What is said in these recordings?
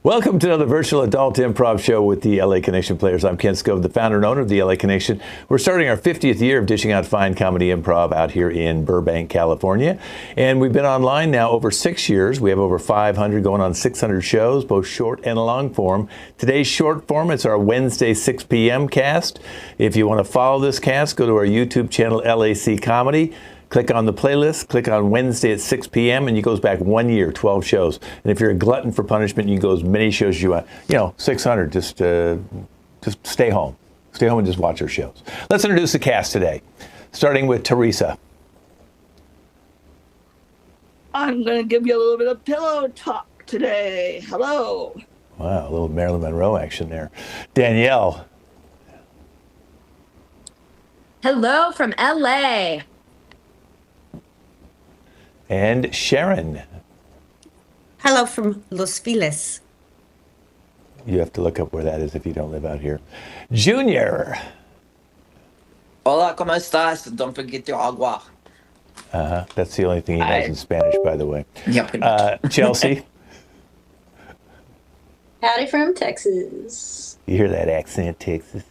Welcome to another virtual adult improv show with the LA Connection players. I'm Ken Scove, the founder and owner of the LA Connection. We're starting our 50th year of dishing out fine comedy improv out here in Burbank, California. And we've been online now over 6 years. We have over 500 going on 600 shows, both short and long form. Today's short form, it's our Wednesday 6 p.m. cast. If you want to follow this cast, go to our YouTube channel, LAC Comedy. Click on the playlist, click on Wednesday at 6 p.m., and you goes back 1 year, 12 shows. And if you're a glutton for punishment, you can go as many shows as you want. 600, just stay home. Stay home and just watch our shows. Let's introduce the cast today, starting with Teresa. I'm going to give you a little bit of pillow talk today. Hello. Wow, a little Marilyn Monroe action there. Danielle. Hello from LA. And Sharon. Hello from Los Feliz. You have to look up where that is if you don't live out here. Junior. Hola, ¿cómo estás? Don't forget your agua. That's the only thing he knows in Spanish, by the way. Yeah, Chelsea. Howdy from Texas. You hear that accent, Texas?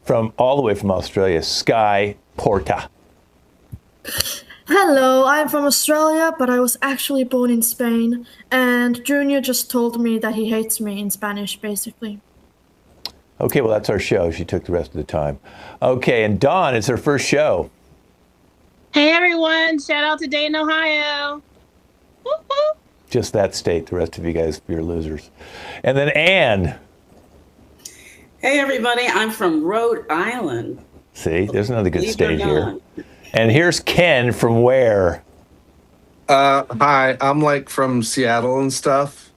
From all the way from Australia, Sky Porta. Hello, I'm from Australia, but I was actually born in Spain, and Junior just told me that he hates me in Spanish, basically. Okay, well, that's our show. She took the rest of the time. Okay, and Dawn, it's her first show. Hey, everyone. Shout out to Dayton, Ohio. Woo-hoo. Just that state. The rest of you guys, you're losers. And then Anne. Hey, everybody. I'm from Rhode Island. See, there's another good state here. And here's Ken from where? Hi, I'm from Seattle and stuff.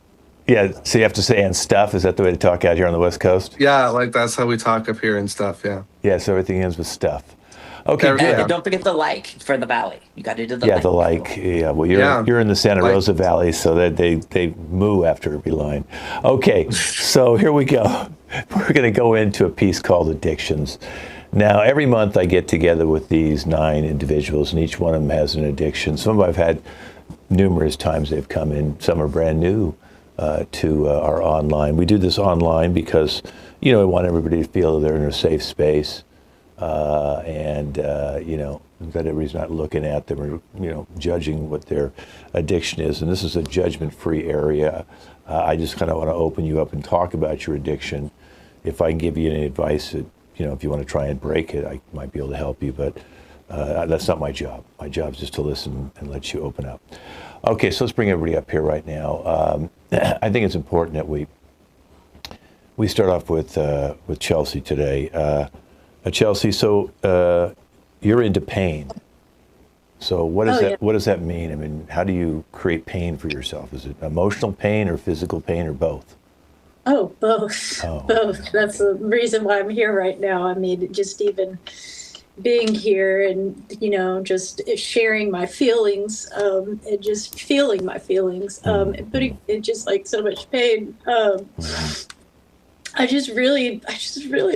Yeah, so you have to say and stuff. Is that the way to talk out here on the West Coast? Yeah, that's how we talk up here and stuff, yeah. Yeah, so everything ends with stuff. Okay, good. And don't forget the like for the valley. You got to do the like. Yeah, the like. Yeah, well, you're in the Santa Rosa Valley, so that they moo after every line. Okay, so here we go. We're going to go into a piece called Addictions. Now, every month I get together with these 9 individuals, and each one of them has an addiction. Some of them I've had numerous times they've come in. Some are brand new to our online. We do this online because, we want everybody to feel they're in a safe space. That everybody's not looking at them or, judging what their addiction is. And this is a judgment-free area. I just kind of want to open you up and talk about your addiction. If I can give you any advice that, if you want to try and break it, I might be able to help you, but that's not my job. My job is just to listen and let you open up. Okay, so let's bring everybody up here right now. I think it's important that we start off with Chelsea today. Chelsea, so you're into pain. So what does that mean? I mean, how do you create pain for yourself? Is it emotional pain or physical pain or both? Oh, both. Both. That's the reason why I'm here right now. I mean, just even being here and, just sharing my feelings, and just feeling my feelings, and putting in just so much pain. I just really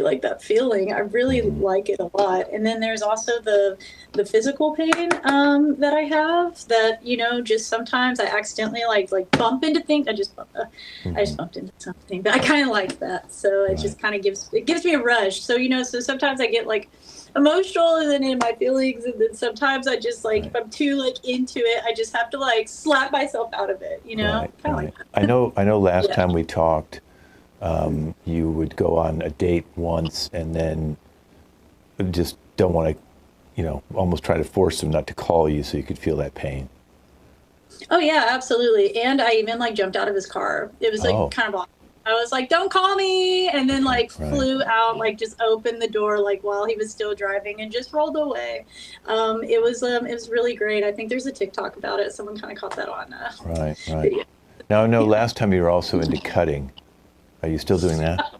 like that feeling. I really like it a lot. And then there's also the physical pain that I have that, just sometimes I accidentally like bump into things. I just bumped into something, but I kind of like that. So it just kind of gives me a rush. So, so sometimes I get emotional and then in my feelings. And then sometimes I just if I'm too into it, I just have to slap myself out of it, Right. Like that. I know last time we talked, you would go on a date once and then just don't want to, almost try to force them not to call you so you could feel that pain. Oh yeah, absolutely. And I even jumped out of his car. It was kind of awesome. I was don't call me, and then flew out, just opened the door while he was still driving and just rolled away. It was really great. I think there's a TikTok about it. Someone kind of caught that on Right. video. Now I know last time you were also into cutting. Are you still doing that?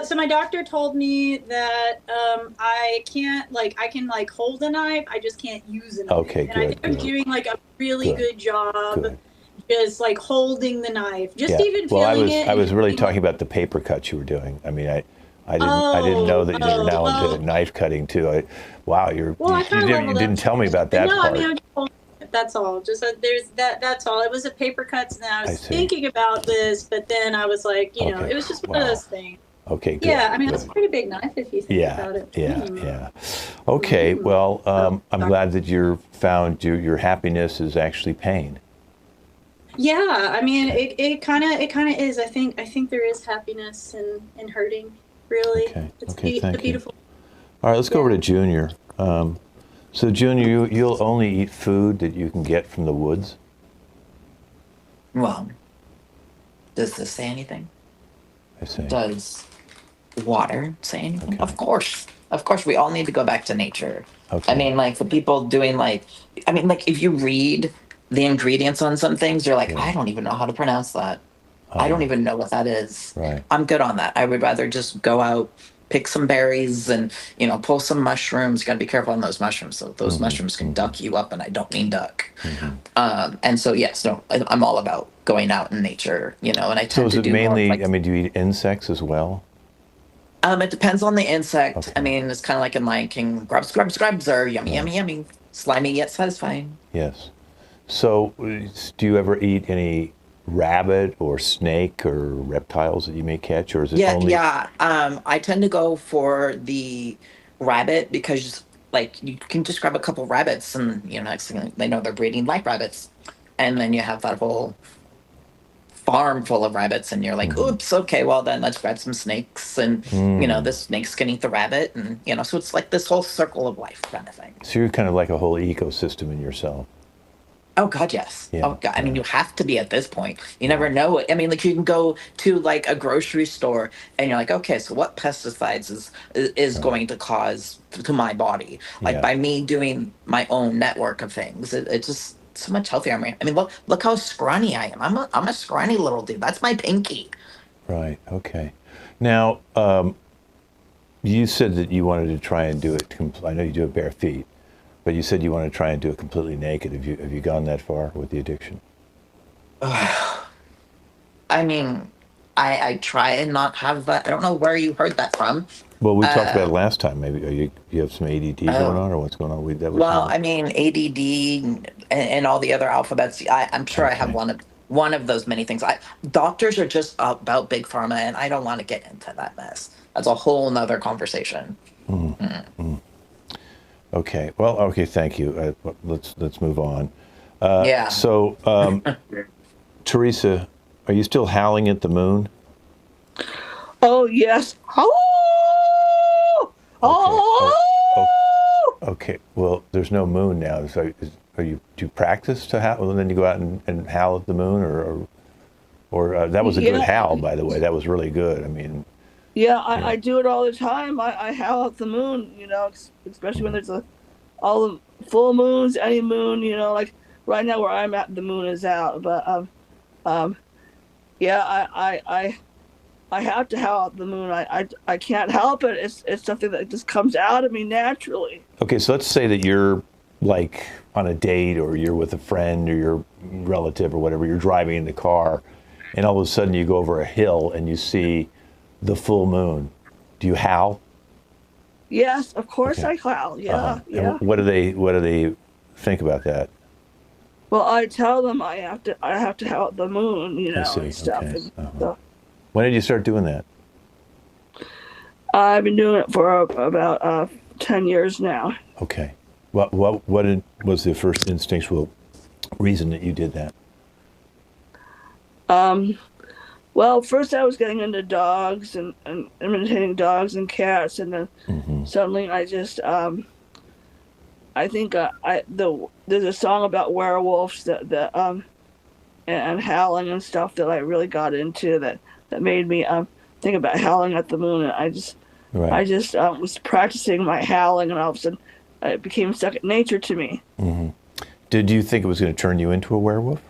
So my doctor told me that I can't I can hold a knife, I just can't use a knife. Okay, and I think I'm doing a really good job just holding the knife, even feeling it. I was really talking about the paper cuts you were doing. I mean, I didn't know that you were now into knife cutting too. You didn't tell me about that part. That's all. Just there's that. That's all. It was a paper cuts, and I I was see. thinking about this, but then I was like, you know, Okay. it was just one of Wow. those things. Okay, good. Yeah, I mean, it's a good. pretty big knife if you think about it. Yeah. Okay, well, I'm glad that you found your happiness is actually pain. Yeah, I mean, it kind of is. I think there is happiness in hurting. Really, Okay, it's okay, a thank you. beautiful. All right, let's go over to Junior. So, Junior, you'll only eat food that you can get from the woods? Well, does this say anything? I see. Does water say anything? Okay. Of course. Of course, we all need to go back to nature. Okay. I mean, like the people doing like if you read the ingredients on some things, you're like, Yeah. I don't even know how to pronounce that. I don't even know what that is. Right. I'm good on that. I would rather just go out, pick some berries, and pull some mushrooms. You got to be careful on those mushrooms. So those mushrooms can duck you up, and I don't mean duck. And so yes, no, I'm all about going out in nature. And I tend So is to it do more, mainly, like, I mean, do you eat insects as well? it depends on the insect. Okay. I mean, it's kind of like in Lion King, grubs, grubs, grubs are yummy, yummy, yummy, slimy yet satisfying. Yes. So do you ever eat any rabbit or snake or reptiles that you may catch, or is it only... Yeah. I tend to go for the rabbit because, like, you can just grab a couple rabbits and, next thing they know they're breeding live rabbits. And then you have that whole farm full of rabbits and you're like, oops, okay, well then let's grab some snakes and, the snakes can eat the rabbit. And, so it's like this whole circle of life kind of thing. So you're kind of like a whole ecosystem in yourself. Oh God, yes. Yeah, Oh God, I mean, you have to be at this point. You never know it. I mean, like you can go to like a grocery store and you're like, okay, so what pesticides is going to cause to my body? Like Yeah. by me doing my own network of things, it's just so much healthier. I mean, look how scrawny I am. I'm a scrawny little dude. That's my pinky. Right. Okay. Now, you said that you wanted to try and do it. I know you do it bare feet, but you said you want to try and do it completely naked. Have you gone that far with the addiction? I mean, I try and not have that. I don't know where you heard that from. Well, we talked about it last time. Maybe you have some ADD going on, or what's going on? I mean, ADD and all the other alphabets. I'm sure I have one of those many things. Doctors are just about big pharma, and I don't want to get into that mess. That's a whole nother conversation. Okay. Well, okay. Thank you. Let's move on. Yeah. So, Teresa, are you still howling at the moon? Oh yes. Okay. Well, there's no moon now. So, do you practice to howl, and then you go out and howl at the moon, or that was a good howl, by the way. That was really good. I mean. Yeah, I do it all the time. I howl at the moon, especially when there's all the full moons, any moon, like right now where I'm at, the moon is out. But yeah, I have to howl at the moon. I can't help it. It's something that just comes out of me naturally. Okay, so let's say that you're like on a date, or you're with a friend or your relative or whatever. You're driving in the car, and all of a sudden you go over a hill and you see the full moon. Do you howl? Yes, of course Okay. I howl. Yeah, yeah. And what do they think about that? Well, I tell them I have to howl at the moon, I see. and stuff. Okay. And so When did you start doing that? I've been doing it for about 10 years now. Okay. What was the first instinctual reason that you did that? Well, first I was getting into dogs and imitating dogs and cats, and then suddenly I just I think there's a song about werewolves that and howling and stuff that I really got into that made me think about howling at the moon. And I just was practicing my howling, and all of a sudden it became second nature to me. Did you think it was going to turn you into a werewolf?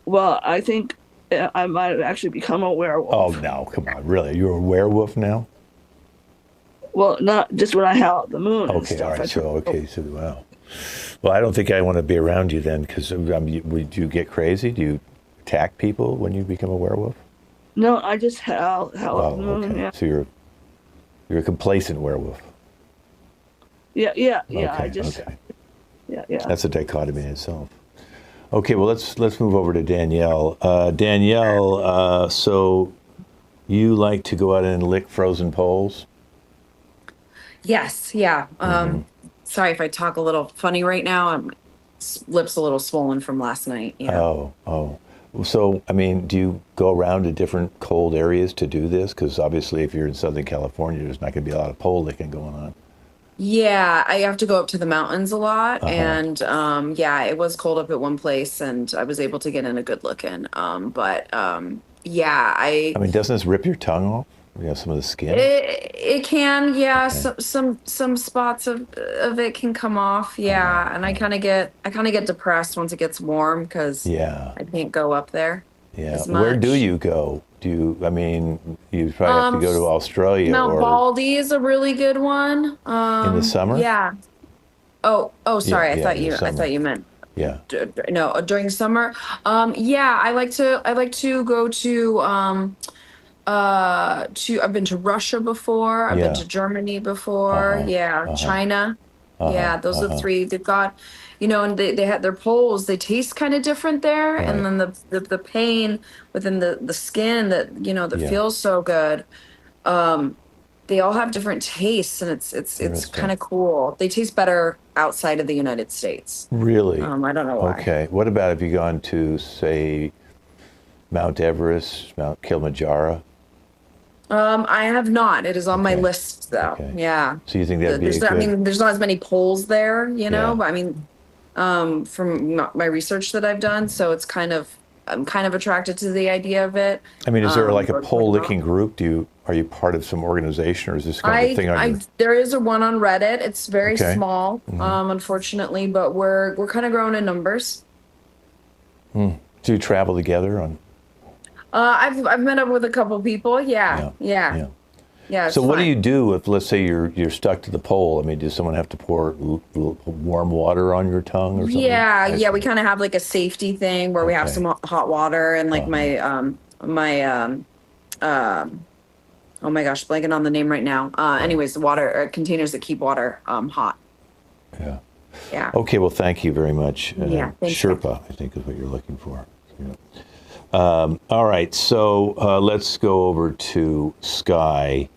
Well, I think I might have actually become a werewolf. Oh no, come on, really? You're a werewolf now? Well, not just when I howl at the moon. And Okay, stuff. all right. So wow. Well, I don't think I want to be around you then, because do you get crazy? Do you attack people when you become a werewolf? No, I just howl at the moon. Okay. Yeah. So you're a complacent werewolf. Yeah. Okay, I just okay. Yeah. That's a dichotomy in itself. Okay, well let's move over to Danielle. Danielle, so you like to go out and lick frozen poles? Yes, yeah. Sorry if I talk a little funny right now. Lips a little swollen from last night. Yeah. Oh. So, I mean, do you go around to different cold areas to do this? Because obviously, if you're in Southern California, there's not going to be a lot of pole licking going on. Yeah, I have to go up to the mountains a lot, and yeah, it was cold up at one place, and I was able to get in a good look in. Yeah, I mean, doesn't this rip your tongue off? You know, some of the skin. it can, yeah. Okay. Some spots of it can come off, yeah, and I kind of get depressed once it gets warm because Yeah. I can't go up there. Yeah. As Where do much. you go? I mean, you probably have to go to Australia Mount or Baldy is a really good one. in the summer? Yeah. Oh, sorry. Yeah, in the I summer. thought you meant Yeah. no, during summer. Yeah, I like to go to I've been to Russia before. I've Yeah. been to Germany before. Yeah, China. Yeah, those are three. They've got, and they had their poles. They taste kind of different there, Right. and then the pain within the skin that that Yeah. feels so good. They all have different tastes, and it's Interesting. kind of cool. They taste better outside of the United States. Really? I don't know why. Okay. What about if you gone to, say, Mount Everest, Mount Kilimanjaro? I have not. It is on my Okay. list, though. Okay. Yeah. So you think that'd be a good... I mean, there's not as many poles there, Yeah. but I mean, from my research that I've done, so I'm kind of attracted to the idea of it. I mean, is there like a but- pole licking group? Are you part of some organization, or is this kind of a thing on your... There is a one on Reddit. It's very Okay. small, unfortunately, but we're kind of growing in numbers. Do you travel together on... I've met up with a couple people. Yeah. So what do fun. you do if, let's say, you're stuck to the pole? I mean, does someone have to pour warm water on your tongue or something? Yeah. We kind of have like a safety thing where we have Okay. some hot water and like oh my gosh, blanking on the name right now. Anyways, the water containers that keep water hot. Yeah. Yeah. Okay, well, thank you very much. Yeah, thanks. Sherpa, I think, is what you're looking for. Yeah. All right, so let's go over to Sky.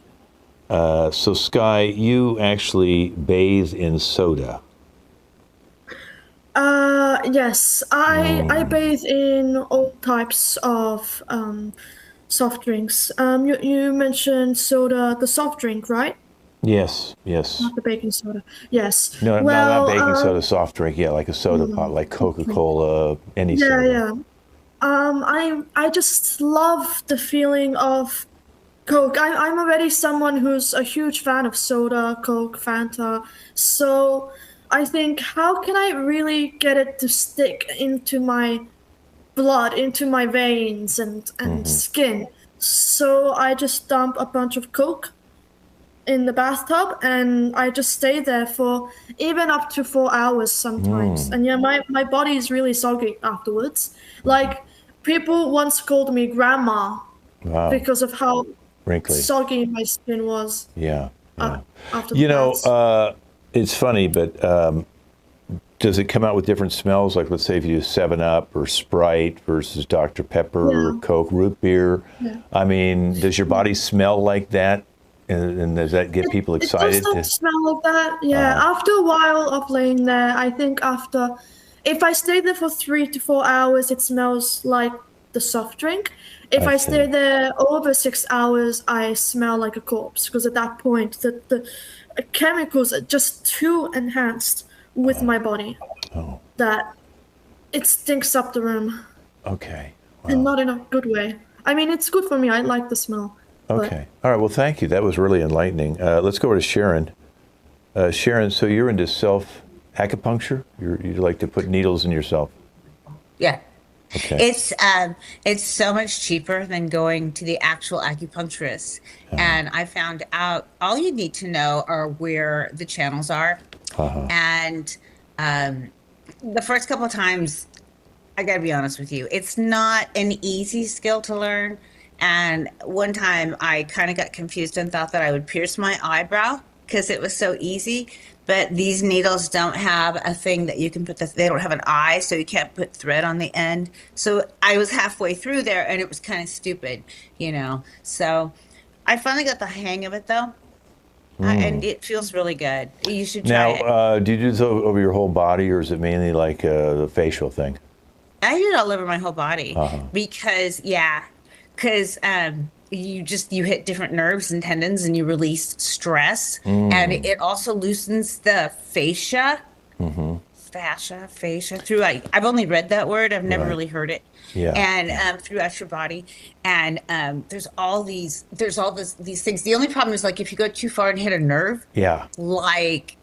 So, Sky, you actually bathe in soda. Yes, I bathe in all types of soft drinks. You mentioned soda, the soft drink, right? Yes. Not the baking soda. Yes. No, well, not baking soda, soft drink. Yeah, like a soda pop, like Coca-Cola, any Yeah, soda. yeah. I just love the feeling of Coke. I'm already someone who's a huge fan of soda, Coke, Fanta. So I think, how can I really get it to stick into my blood, into my veins and skin? So I just dump a bunch of Coke in the bathtub and I just stay there for even up to 4 hours sometimes. And yeah, my body is really soggy afterwards. Like, people once called me grandma Wow. because of how Wrinkly. soggy my skin was. Yeah. After the baths. It's funny, but does it come out with different smells? Like, let's say if you do 7-Up or Sprite versus Dr. Pepper or Coke, root beer. Yeah. I mean, does your body smell like that? And does that get people excited? It doesn't smell like that. Yeah, after a while of laying there, I think if I stay there for 3 to 4 hours, it smells like the soft drink. If I stay see. there over 6 hours, I smell like a corpse, because at that point, the chemicals are just too enhanced with my body that it stinks up the room, Okay. and not in a good way. I mean, it's good for me. I like the smell. but- Okay. All right. Well, thank you. That was really enlightening. Let's go over to Sharon. Sharon, so you're into self-acupuncture? You like to put needles in yourself? Yeah. Okay. It's so much cheaper than going to the actual acupuncturist. And I found out all you need to know are where the channels are. And the first couple of times, I gotta be honest with you, it's not an easy skill to learn. And one time I kind of got confused and thought that I would pierce my eyebrow because it was so easy. But these needles don't have a thing that you can put they don't have an eye, so you can't put thread on the end. So I was halfway through there and it was kind of stupid, you know. So I finally got the hang of it though. And it feels really good. You should try it. Now, do you do this over your whole body, or is it mainly like the facial thing? I do it all over my whole body because you hit different nerves and tendons and you release stress, and it also loosens the fascia. Fascia through I've only read that word. I've never really heard it. Yeah. And throughout your body, and there's all these things. The only problem is like if you go too far and hit a nerve, like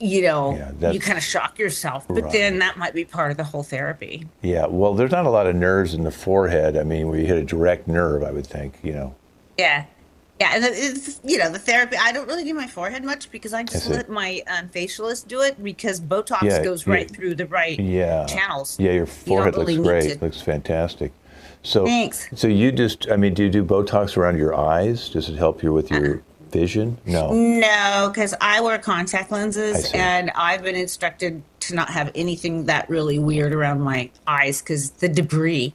you kind of shock yourself. But then that might be part of the whole therapy. Yeah. Well, there's not a lot of nerves in the forehead. I mean, where you hit a direct nerve, I would think. Yeah. Yeah, and it's the therapy. I don't really do my forehead much because I just let my facialist do it because Botox goes right through the channels. Yeah, your forehead looks great. Looks fantastic. So thanks. So you just, do you do Botox around your eyes? Does it help you with your vision? No, because I wear contact lenses and I've been instructed to not have anything that really weird around my eyes because the debris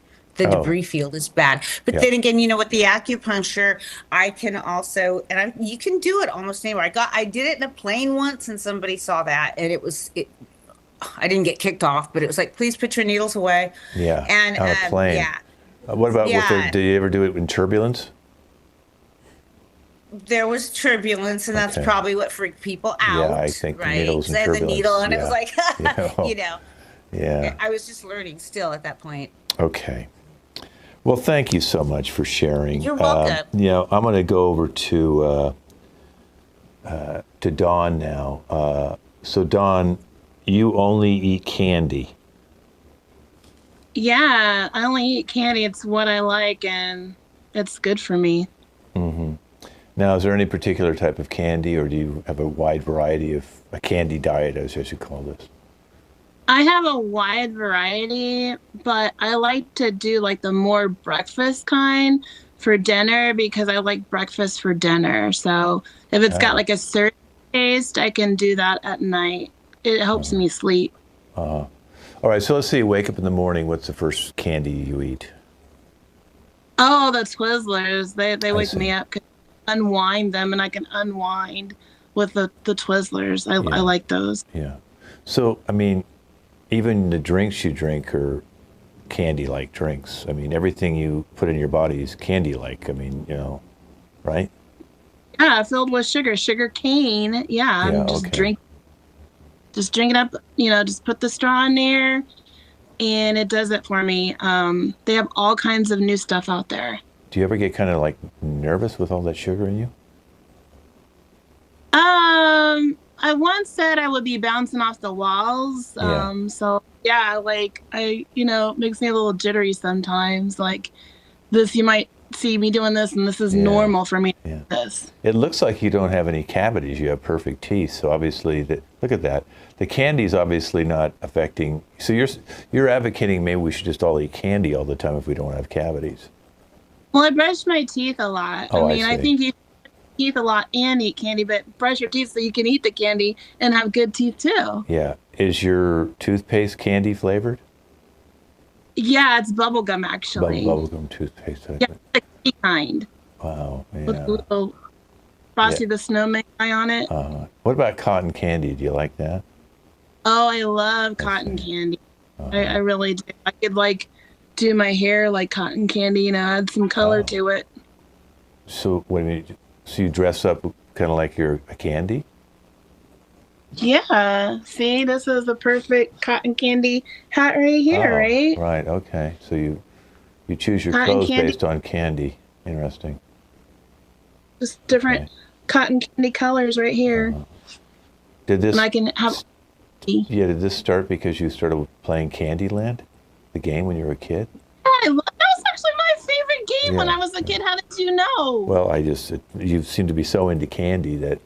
field is bad. But then again, with the acupuncture, I can also, and you can do it almost anywhere. I did it in a plane once and somebody saw that and I didn't get kicked off, but it was like, please put your needles away. Yeah. And on a plane. Yeah. What about do you ever do it in turbulence? There was turbulence, and that's probably what freaked people out. Yeah, I think the needles and turbulence. The needle, and it was like, Yeah. I was just learning still at that point. Okay. Well, thank you so much for sharing. You're welcome. I'm going to go over to Dawn now. So, Dawn, you only eat candy. Yeah, I only eat candy. It's what I like, and it's good for me. Mm-hmm. Now, is there any particular type of candy, or do you have a wide variety of a candy diet, as I should call this? I have a wide variety, but I like to do like the more breakfast kind for dinner because I like breakfast for dinner. So if it's got like a certain taste, I can do that at night. It helps me sleep. All right, so let's say you wake up in the morning. What's the first candy you eat? Oh, the Twizzlers. They wake me up. Unwind them, and I can unwind with the Twizzlers. I like those. Yeah. So, even the drinks you drink are candy-like drinks. Everything you put in your body is candy-like. Right? Yeah, filled with sugar cane. Yeah, just drink it up. Just put the straw in there, and it does it for me. They have all kinds of new stuff out there. Do you ever get kind of like nervous with all that sugar in you? I once said I would be bouncing off the walls. So yeah, it makes me a little jittery sometimes. Like this, you might see me doing this, and this is normal for me. Yeah. This. It looks like you don't have any cavities. You have perfect teeth. So obviously, look at that. The candy's obviously not affecting. So you're advocating maybe we should just all eat candy all the time if we don't have cavities. Well, I brush my teeth a lot. Oh, I think you teeth a lot and eat candy, but brush your teeth so you can eat the candy and have good teeth too. Yeah. Is your toothpaste candy flavored? Yeah, it's bubblegum actually. Bubblegum toothpaste. Yeah, like the kind. Wow. Yeah. With a little Frosty the Snowman guy on it. What about cotton candy? Do you like that? Oh, I love cotton candy. I really do. I could do my hair like cotton candy, add some color to it. So you dress up kind of like you're a candy? Yeah. See, this is the perfect cotton candy hat right here, right? Right. Okay. So you choose your cotton clothes candy. based on candy. Interesting. Just different cotton candy colors right here. Did this? And I can have. Yeah. Did this start because you started playing Candyland, the game, when you were a kid? That's actually my favorite game when I was a kid. How did you know? Well, you seem to be so into candy that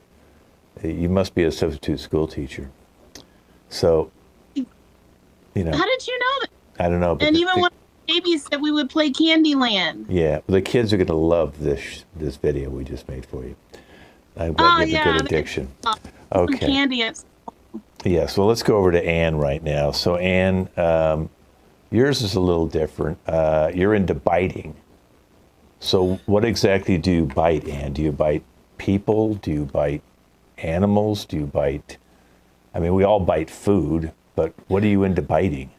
you must be a substitute school teacher. So, How did you know that? I don't know. But and even when babies said we would play Candyland. Yeah, the kids are going to love this video we just made for you. I'm glad you have a yeah, good addiction. some Okay. candy at Yes, well, let's go over to Anne right now. So, Anne, yours is a little different. You're into biting. So, what exactly do you bite, Anne? Do you bite people? Do you bite animals? Do you bite? I mean, we all bite food, but what are you into biting?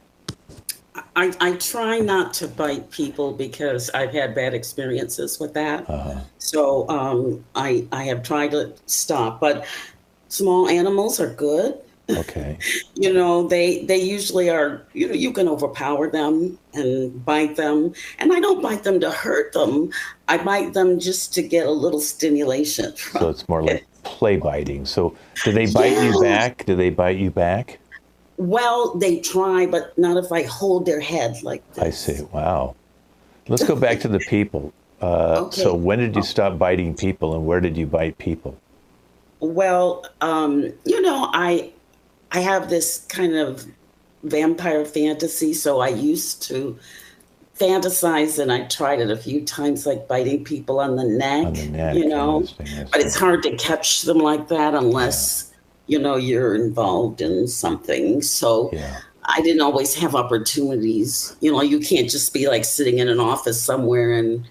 I try not to bite people because I've had bad experiences with that. So I have tried to stop, but small animals are good. Okay. You know, they usually are, you know, you can overpower them and bite them. And I don't bite them to hurt them. I bite them just to get a little stimulation from So it's more like play biting. So do they bite you back? Do they bite you back? Well, they try, but not if I hold their head like this. I see. Wow. Let's go back to the people. Okay. So when did you stop biting people, and where did you bite people? Well, you know, I have this kind of vampire fantasy, so I used to fantasize, and I tried it a few times, like biting people on the neck. On the neck, you know, but it's hard to catch them like that unless you know you're involved in something. So I didn't always have opportunities. You know, you can't just be like sitting in an office somewhere and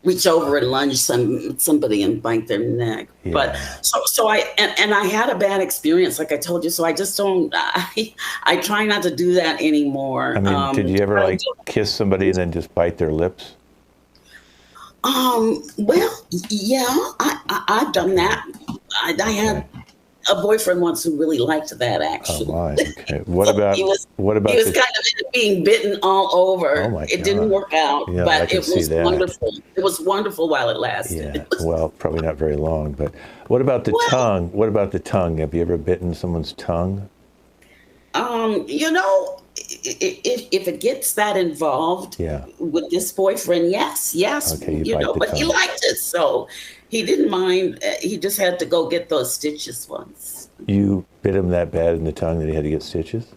reach over and lunge somebody and bite their neck. But so I had a bad experience, like I told you. So I just don't. I try not to do that anymore. I mean, did you ever like kiss somebody and then just bite their lips? Well, yeah, I've done that. I had a boyfriend once who really liked that, actually. Oh my. Okay. What about he was kind of being bitten all over. Oh my it didn't work out, Yeah, I but can it see was that. wonderful. It was wonderful while it lasted. Yeah. Well, probably not very long. But what about the tongue? What about the tongue? Have you ever bitten someone's tongue? You know, if it gets that involved with this boyfriend, yes. Okay, you know, but he liked it, so he didn't mind. He just had to go get those stitches once. You bit him that bad in the tongue that he had to get stitches?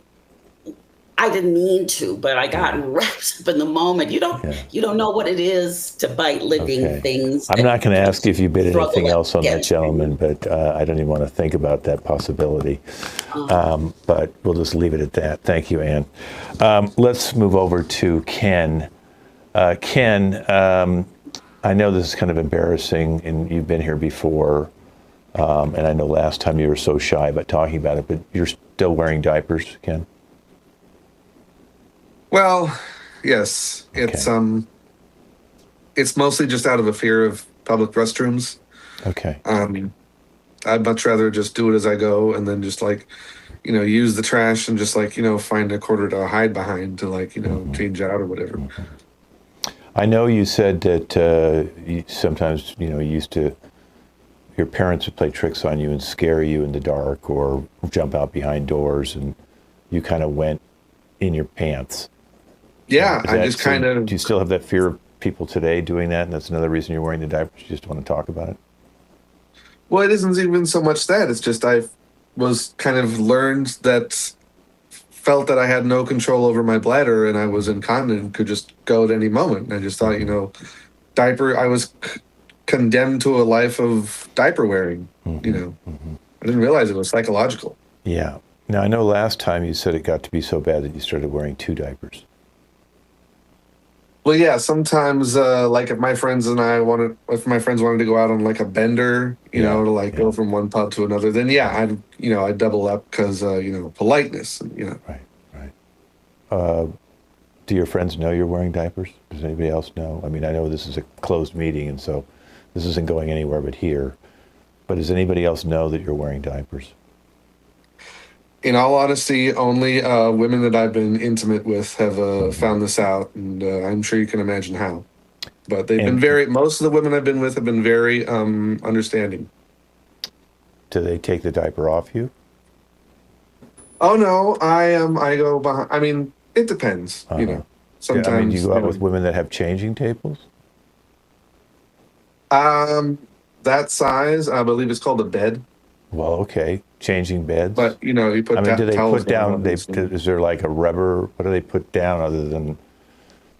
I didn't mean to, but I got wrapped up in the moment. You don't know what it is to bite living things. I'm not going to ask you if you bit anything else on that gentleman, but I don't even want to think about that possibility. But we'll just leave it at that. Thank you, Anne. Let's move over to Ken. Ken, I know this is kind of embarrassing, and you've been here before, and I know last time you were so shy about talking about it, but you're still wearing diapers, Ken? Well, yes. It's mostly just out of a fear of public restrooms. Okay. I'd much rather just do it as I go and then just like, you know, use the trash and just like, you know, find a quarter to hide behind to like, you know, change out or whatever. I know you said that you sometimes, you know, your parents would play tricks on you and scare you in the dark or jump out behind doors, and you kind of went in your pants. Yeah, I just kind of... Do you still have that fear of people today doing that, and that's another reason you're wearing the diapers? You just want to talk about it? Well, it isn't even so much that. It's just I was kind of felt that I had no control over my bladder and I was incontinent and could just go at any moment. And I just thought, you know, I was condemned to a life of diaper wearing, you know. I didn't realize it was psychological. Yeah. Now, I know last time you said it got to be so bad that you started wearing 2 diapers. Well, yeah, sometimes, like if my friends wanted to go out on like a bender, you know, to like go from one pub to another, then I'd double up because, you know, politeness, and, you know. Right. Do your friends know you're wearing diapers? Does anybody else know? I mean, I know this is a closed meeting, and so this isn't going anywhere but here. But does anybody else know that you're wearing diapers? In all honesty, only women that I've been intimate with have found this out, and I'm sure you can imagine how. But they've been most of the women I've been with have been very understanding. Do they take the diaper off you? Oh, no, I go behind. I mean, it depends, you know. Sometimes. I mean, you go out with women that have changing tables? That size, I believe it's called a bed. Well, okay, changing beds. But, you know, you put do they towels put down, down is there like a rubber, what do they put down other than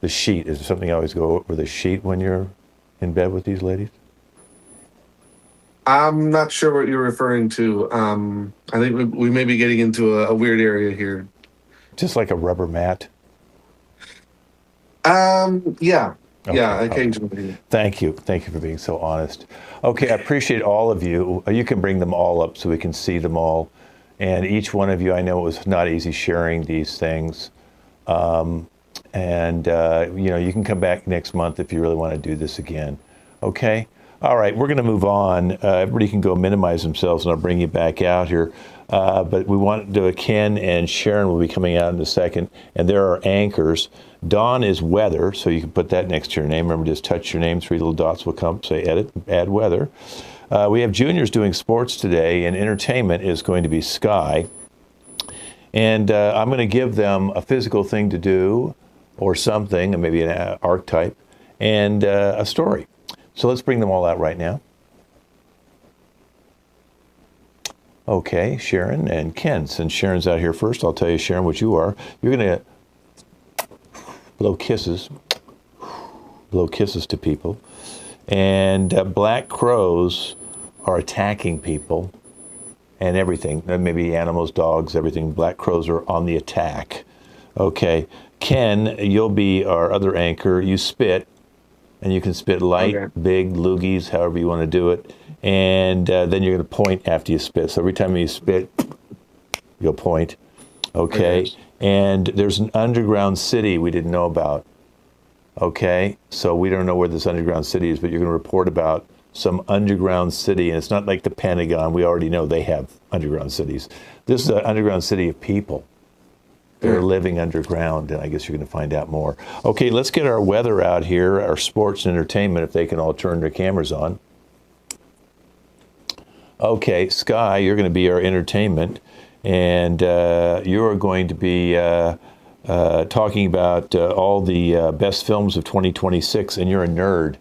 the sheet? Is there something you always go over the sheet when you're in bed with these ladies? I'm not sure what you're referring to. I think we may be getting into a weird area here. Just like a rubber mat? Yeah. Okay. Yeah, occasionally. Thank you. Thank you for being so honest. Okay, I appreciate all of you. You can bring them all up so we can see them all. And each one of you, I know it was not easy sharing these things. You know, you can come back next month if you really want to do this again. Okay? All right, we're going to move on. Everybody can go minimize themselves, and I'll bring you back out here. But we want to do a Ken and Sharon will be coming out in a second, and there are anchors. Dawn is weather, so you can put that next to your name. Remember, just touch your name. 3 little dots will come, say edit, add weather. We have juniors doing sports today, and entertainment is going to be Sky. And I'm going to give them a physical thing to do, or something, and maybe an archetype, and a story. So let's bring them all out right now. Okay, Sharon and Ken. Since Sharon's out here first, I'll tell you, Sharon, what you are. You're going to blow kisses to people. And black crows are attacking people and everything. Maybe animals, dogs, everything. Black crows are on the attack. Okay. Ken, you'll be our other anchor. You spit. And you can spit light, big, loogies, however you want to do it. And then you're going to point after you spit. So every time you spit, you'll point. Okay. And there's an underground city we didn't know about. Okay. So we don't know where this underground city is, but you're going to report about some underground city. And it's not like the Pentagon. We already know they have underground cities. This is an underground city of people. They're living underground, and I guess you're going to find out more. Okay, let's get our weather out here, our sports and entertainment, if they can all turn their cameras on. Okay, Sky, you're going to be our entertainment, and you are going to be talking about all the best films of 2026, and you're a nerd.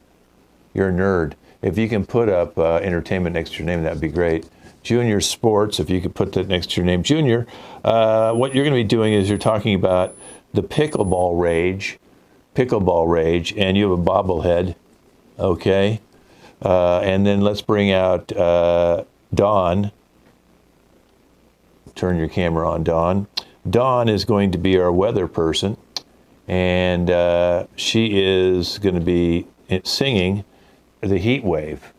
You're a nerd. If you can put up entertainment next to your name, that would be great. Junior sports, if you could put that next to your name. Junior, what you're going to be doing is you're talking about the pickleball rage, and you have a bobblehead, okay? And then let's bring out Dawn. Turn your camera on, Dawn. Dawn is going to be our weather person, and she is going to be singing the heat wave.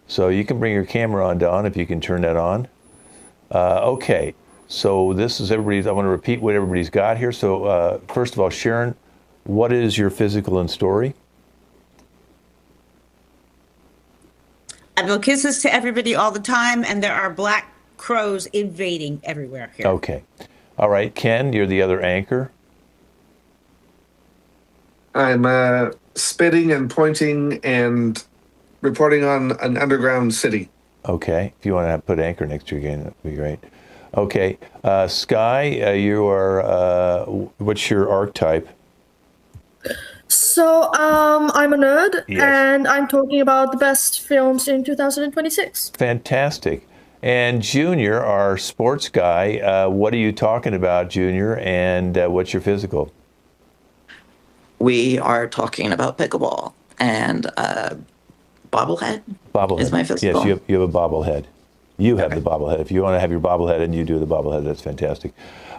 So you can bring your camera on, Dawn, if you can turn that on. Okay, so this is everybody's. I want to repeat what everybody's got here. So first of all, Sharon, what is your physical and story? I blow kisses to everybody all the time, and there are black crows invading everywhere here. Okay. All right, Ken, you're the other anchor. I'm spitting and pointing and reporting on an underground city. Okay. If you want to put anchor next to you again, that would be great. Okay. Sky, you are, what's your archetype? So, I'm a nerd, Yes. and I'm talking about the best films in 2026. Fantastic. And Junior, our sports guy, what are you talking about, Junior, and what's your physical? We are talking about pickleball and bobblehead. Bobblehead. Is my physical. Yes, you have a bobblehead. You have the bobblehead. If you want to have your bobblehead and you do the bobblehead, that's fantastic.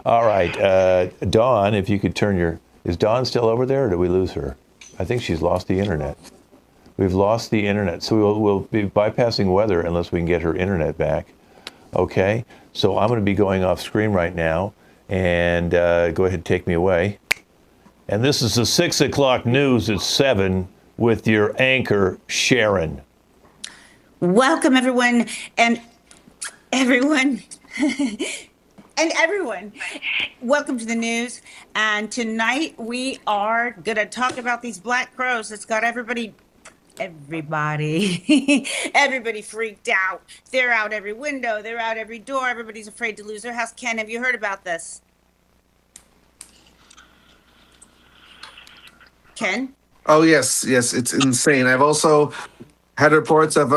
All right, Dawn, if you could turn your... Is Dawn still over there, or did we lose her? I think she's lost the internet. We've lost the internet, so we'll be bypassing weather unless we can get her internet back. Okay, so I'm going to be going off screen right now, and go ahead and take me away. And this is the 6 o'clock news at 7 with your anchor, Sharon. Welcome, everyone, and everyone. And everyone, welcome to the news. And tonight we are going to talk about these black crows that's got everybody freaked out. They're out every window. They're out every door. Everybody's afraid to lose their house. Ken, have you heard about this? Ken? Oh, yes, it's insane. I've also had reports of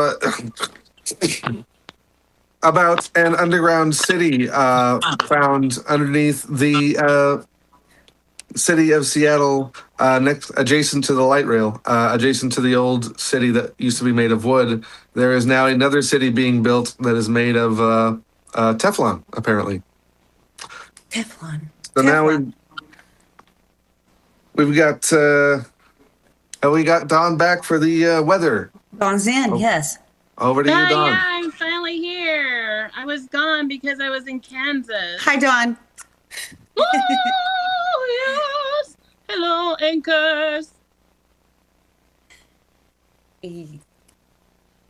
about an underground city found underneath the city of Seattle, next adjacent to the light rail, adjacent to the old city that used to be made of wood, there is now another city being built that is made of Teflon, apparently. Teflon. So now we've got we got Dawn back for the weather. Dawn's in, yes. Over to you, Dawn. Yeah, I'm finally here. I was gone because I was in Kansas. Hi, Dawn. Oh, yes. Hello, anchors.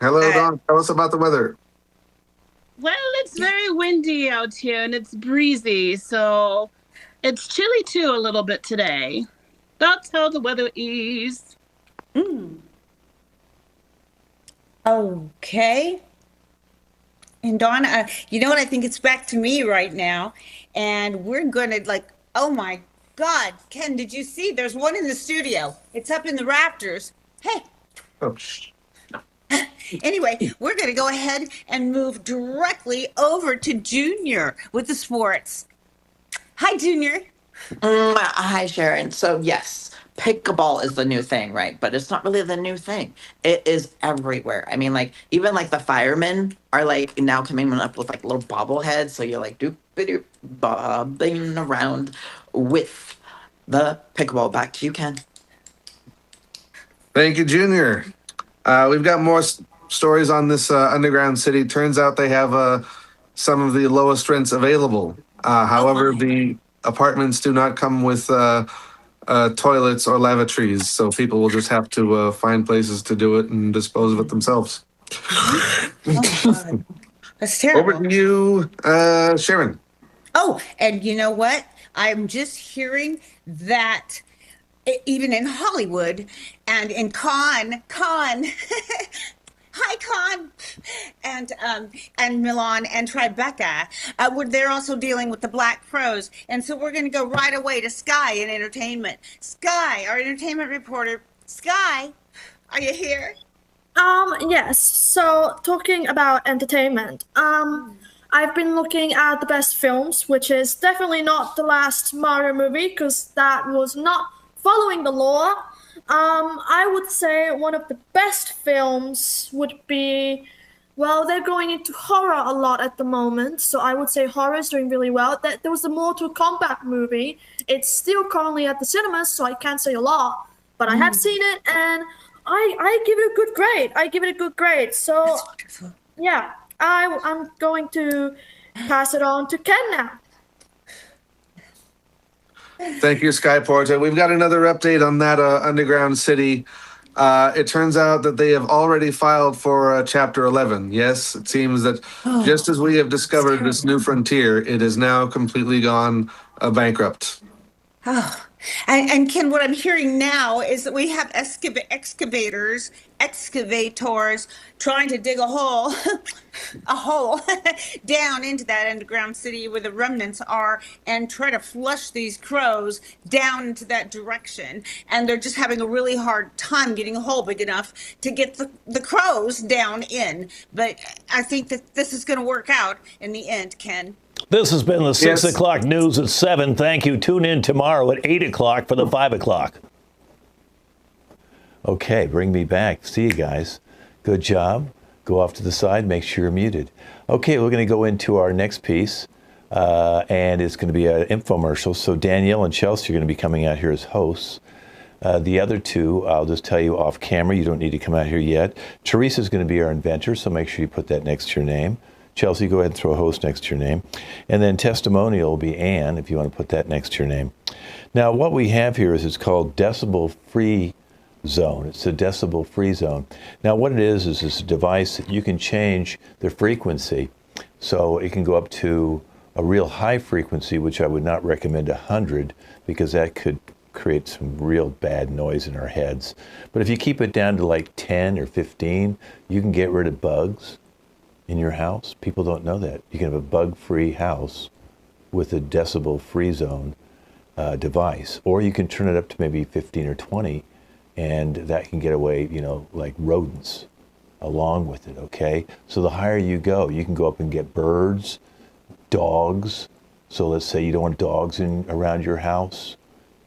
Hello, Dawn. Tell us about the weather. Well, it's very windy out here and it's breezy, so it's chilly too a little bit today. That's how the weather is. Okay. And Dawn, you know what? I think it's back to me right now. And we're going to oh my God, Ken, did you see? There's one in the studio. It's up in the rafters. Hey. Oh, Anyway, we're going to go ahead and move directly over to Junior with the sports. Hi, Junior. Hi, Sharon. So yes, pickleball is the new thing, right? But it's not really the new thing. It is everywhere. I mean, even the firemen are now coming up with little bobbleheads. So you're doop bobbing around with the pickleball. Back to you, Ken. Thank you, Junior. We've got more stories on this underground city. Turns out they have some of the lowest rents available. However, the apartments do not come with toilets or lavatories, so people will just have to find places to do it and dispose of it themselves. Oh, God. That's terrible. Over to you, Sharon. Oh, and you know what? I'm just hearing that even in Hollywood and in Cannes, hi Cannes, and Milan and Tribeca, they're also dealing with the Black Crows, and so we're going to go right away to Sky in entertainment. Sky, our entertainment reporter. Sky, are you here? Yes. So talking about entertainment, I've been looking at the best films, which is definitely not the last Mario movie because that was not following the law. I would say one of the best films would be, well, they're going into horror a lot at the moment, so I would say horror is doing really well. There was the Mortal Kombat movie. It's still currently at the cinemas, so I can't say a lot, but I have seen it, and I give it a good grade. I give it a good grade. So, yeah, I'm going to pass it on to Ken now. Thank you, Sky Porter. We've got another update on that underground city. It turns out that they have already filed for Chapter 11. Yes, it seems that just as we have discovered this new frontier, it is now completely gone bankrupt. Oh, and Ken, what I'm hearing now is that we have excavators trying to dig a hole, down into that underground city where the remnants are and try to flush these crows down into that direction. And they're just having a really hard time getting a hole big enough to get the crows down in. But I think that this is going to work out in the end, Ken. This has been the 6 o'clock news at 7. Thank you. Tune in tomorrow at 8 o'clock for the 5 o'clock. Okay, bring me back. See you guys. Good job. Go off to the side. Make sure you're muted. Okay, we're going to go into our next piece, and it's going to be an infomercial. So Danielle and Chelsea are going to be coming out here as hosts. The other two, I'll just tell you off camera. You don't need to come out here yet. Teresa's going to be our inventor, so make sure you put that next to your name. Chelsea, go ahead and throw a host next to your name. And then testimonial will be Ann, if you want to put that next to your name. Now, what we have here is it's called decibel free zone. It's a decibel free zone. Now, what it is it's a device that you can change the frequency. So it can go up to a real high frequency, which I would not recommend 100, because that could create some real bad noise in our heads. But if you keep it down to like 10 or 15, you can get rid of bugs in your house. People don't know that. You can have a bug-free house with a decibel-free zone device. Or you can turn it up to maybe 15 or 20, and that can get away, like rodents along with it, okay? So the higher you can go up and get birds, dogs. So let's say you don't want dogs around your house.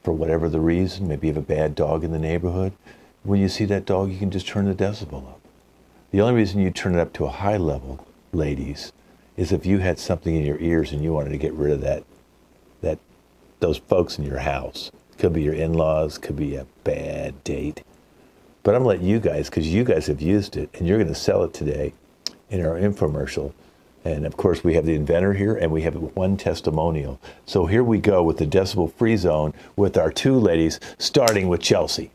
for whatever the reason, maybe you have a bad dog in the neighborhood, when you see that dog, you can just turn the decibel up. The only reason you turn it up to a high level, ladies, is if you had something in your ears and you wanted to get rid of those folks in your house. Could be your in-laws, could be a bad date. But I'm letting you guys, because you guys have used it, and you're going to sell it today in our infomercial. And of course, we have the inventor here, and we have one testimonial. So here we go with the decibel-free zone with our two ladies, starting with Chelsea.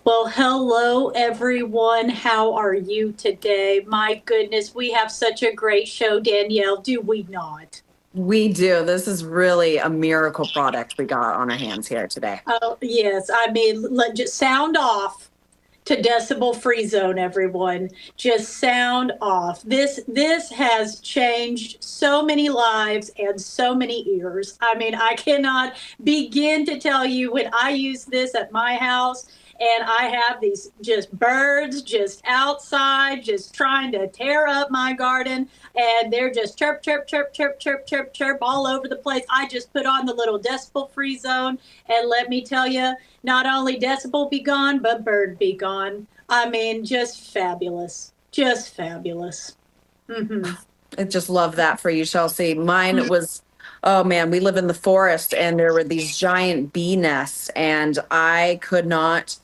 Well, hello, everyone. How are you today? My goodness, we have such a great show, Danielle, do we not? We do. This is really a miracle product we got on our hands here today. Oh, yes. I mean, just sound off to decibel free zone, everyone. Just sound off. This has changed so many lives and so many ears. I mean, I cannot begin to tell you when I use this at my house. And I have these just birds just outside, just trying to tear up my garden. And they're just chirp, chirp, chirp, chirp, chirp, chirp, chirp all over the place. I just put on the little decibel free zone. And let me tell you, not only decibel be gone, but bird be gone. I mean, just fabulous. Just fabulous. Mm-hmm. I just love that for you, Chelsea. Mine was... Oh man, we live in the forest and there were these giant bee nests and I could not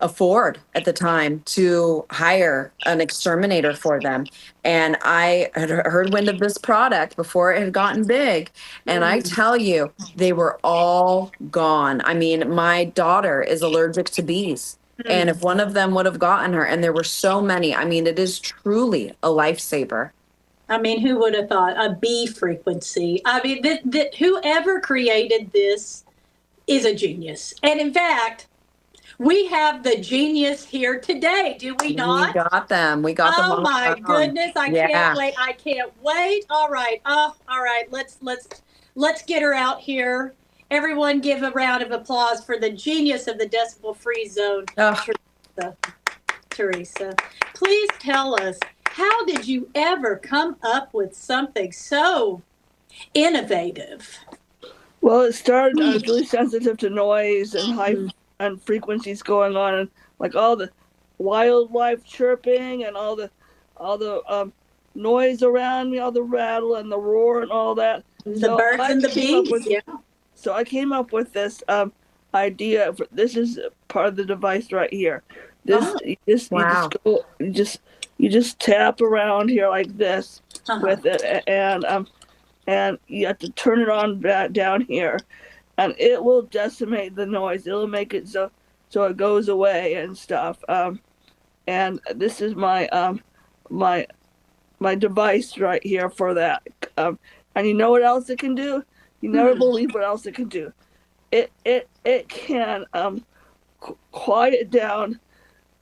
afford at the time to hire an exterminator for them. And I had heard wind of this product before it had gotten big. And I tell you, they were all gone. I mean, my daughter is allergic to bees. And if one of them would have gotten her, and there were so many, I mean, it is truly a lifesaver. I mean, who would have thought a bee frequency? I mean, that whoever created this is a genius. And in fact, we have the genius here today, do we not? We got them. We got them. Oh my goodness! I can't wait! I can't wait! All right. Oh, all right. Let's get her out here. Everyone, give a round of applause for the genius of the decibel free zone, Teresa. Please tell us, how did you ever come up with something so innovative? Well, it started. I was really sensitive to noise and high and frequencies going on, and like all the wildlife chirping and all the noise around me, all the rattle and the roar and all that. The birds and the bees. So I came up with this idea. This is part of the device right here. You just tap around here like this with it, and you have to turn it on back down here, and it will decimate the noise. It'll make it so it goes away and stuff. And this is my my device right here for that. And you know what else it can do? You never believe what else it can do. It can quiet down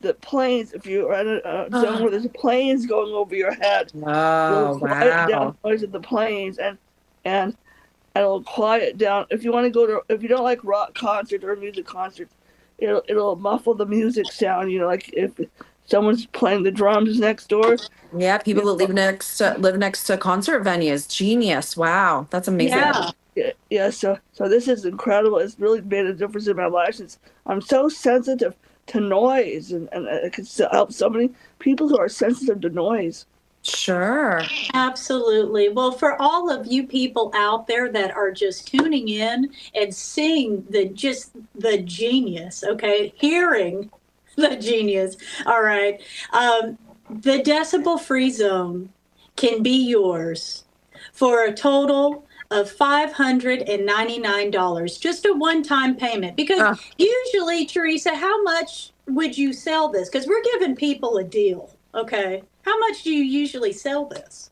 the planes. If you're at a zone where there's planes going over your head, it'll quiet down the noise of the planes, and it'll quiet down. If you want to go to, if you don't like rock concert or music concerts, it'll muffle the music sound. You know, like if someone's playing the drums next door. Yeah, people that live next to concert venues. Genius! Wow, that's amazing. Yeah. So this is incredible. It's really made a difference in my life. I'm so sensitive to noise, and it can help so many people who are sensitive to noise. Sure. Absolutely. Well, for all of you people out there that are just tuning in and seeing the genius, okay, hearing the genius. All right. The decibel free zone can be yours for a total of $599, just a one-time payment. Because usually, Teresa, how much would you sell this? Because we're giving people a deal, okay? How much do you usually sell this?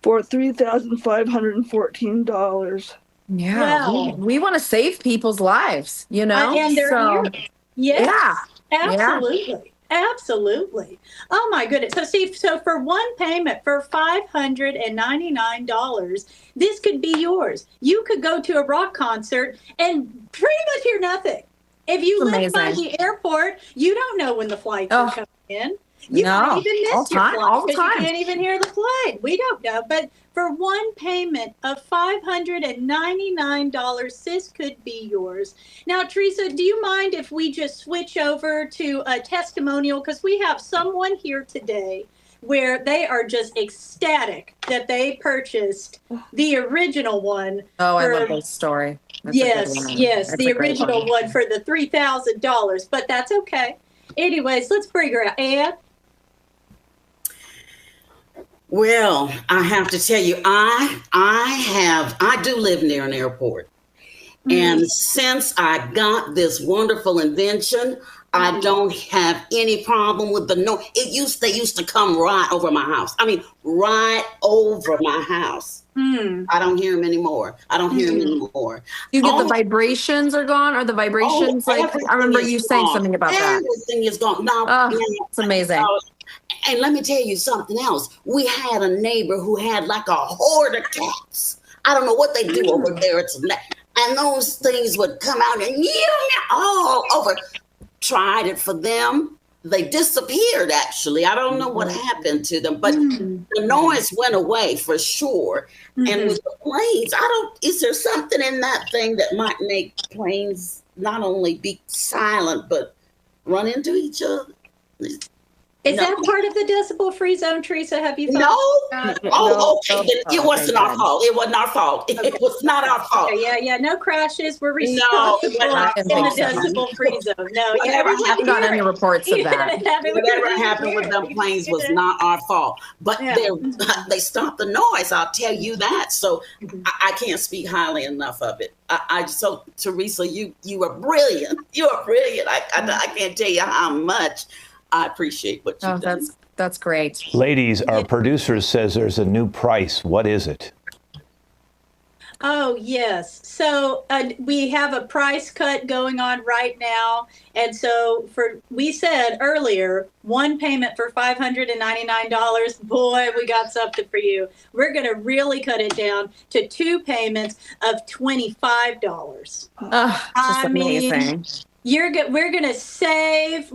For $3,514. Yeah, Wow. we want to save people's lives, you know? And they're here. Yes, absolutely. Yeah. Absolutely. Oh my goodness. So for one payment for $599, this could be yours. You could go to a rock concert and pretty much hear nothing. If you live by the airport, you don't know when the flights are coming in. You No, might even all miss your time, flight all the because you time. can't even hear the flight. We don't know. But for one payment of $599, this could be yours. Now, Teresa, do you mind if we just switch over to a testimonial? Because we have someone here today where they are just ecstatic that they purchased the original one. Oh, I for- love this story. That's a good Yes, one. yes, That's the a great original one for the $3,000, but that's okay. Anyways, let's bring her out. Anne? Well, I have to tell you, I do live near an airport. And since I got this wonderful invention, I don't have any problem with the noise. They used to come right over my house. I mean, right over my house. I don't hear them anymore. I don't hear them anymore. You get the vibrations are gone, or the vibrations like I remember you saying something about that. Everything is gone. Now, it's amazing. And let me tell you something else. We had a neighbor who had like a horde of cats. I don't know what they do over there. And those things would come out and all over. Tried it for them. They disappeared, actually. I don't know what happened to them, but the noise went away for sure. And with the planes, is there something in that thing that might make planes not only be silent, but run into each other? Is that part of the decibel-free zone, Teresa? Have you thought No. Okay. It wasn't our fault. It wasn't our fault. It was not our fault. Okay, yeah. No crashes. We're responsible in the decibel-free zone. No, I haven't gotten any reports of that. Whatever happened with them planes was not our fault. But they stopped the noise. I'll tell you that. So I can't speak highly enough of it. So Teresa, you are brilliant. You are brilliant. I can't tell you how much I appreciate what you do. That's great. Ladies, our producer says there's a new price. What is it? Oh, yes. So we have a price cut going on right now. And so we said earlier, one payment for $599. Boy, we got something for you. We're going to really cut it down to two payments of $25. Just amazing. We're gonna save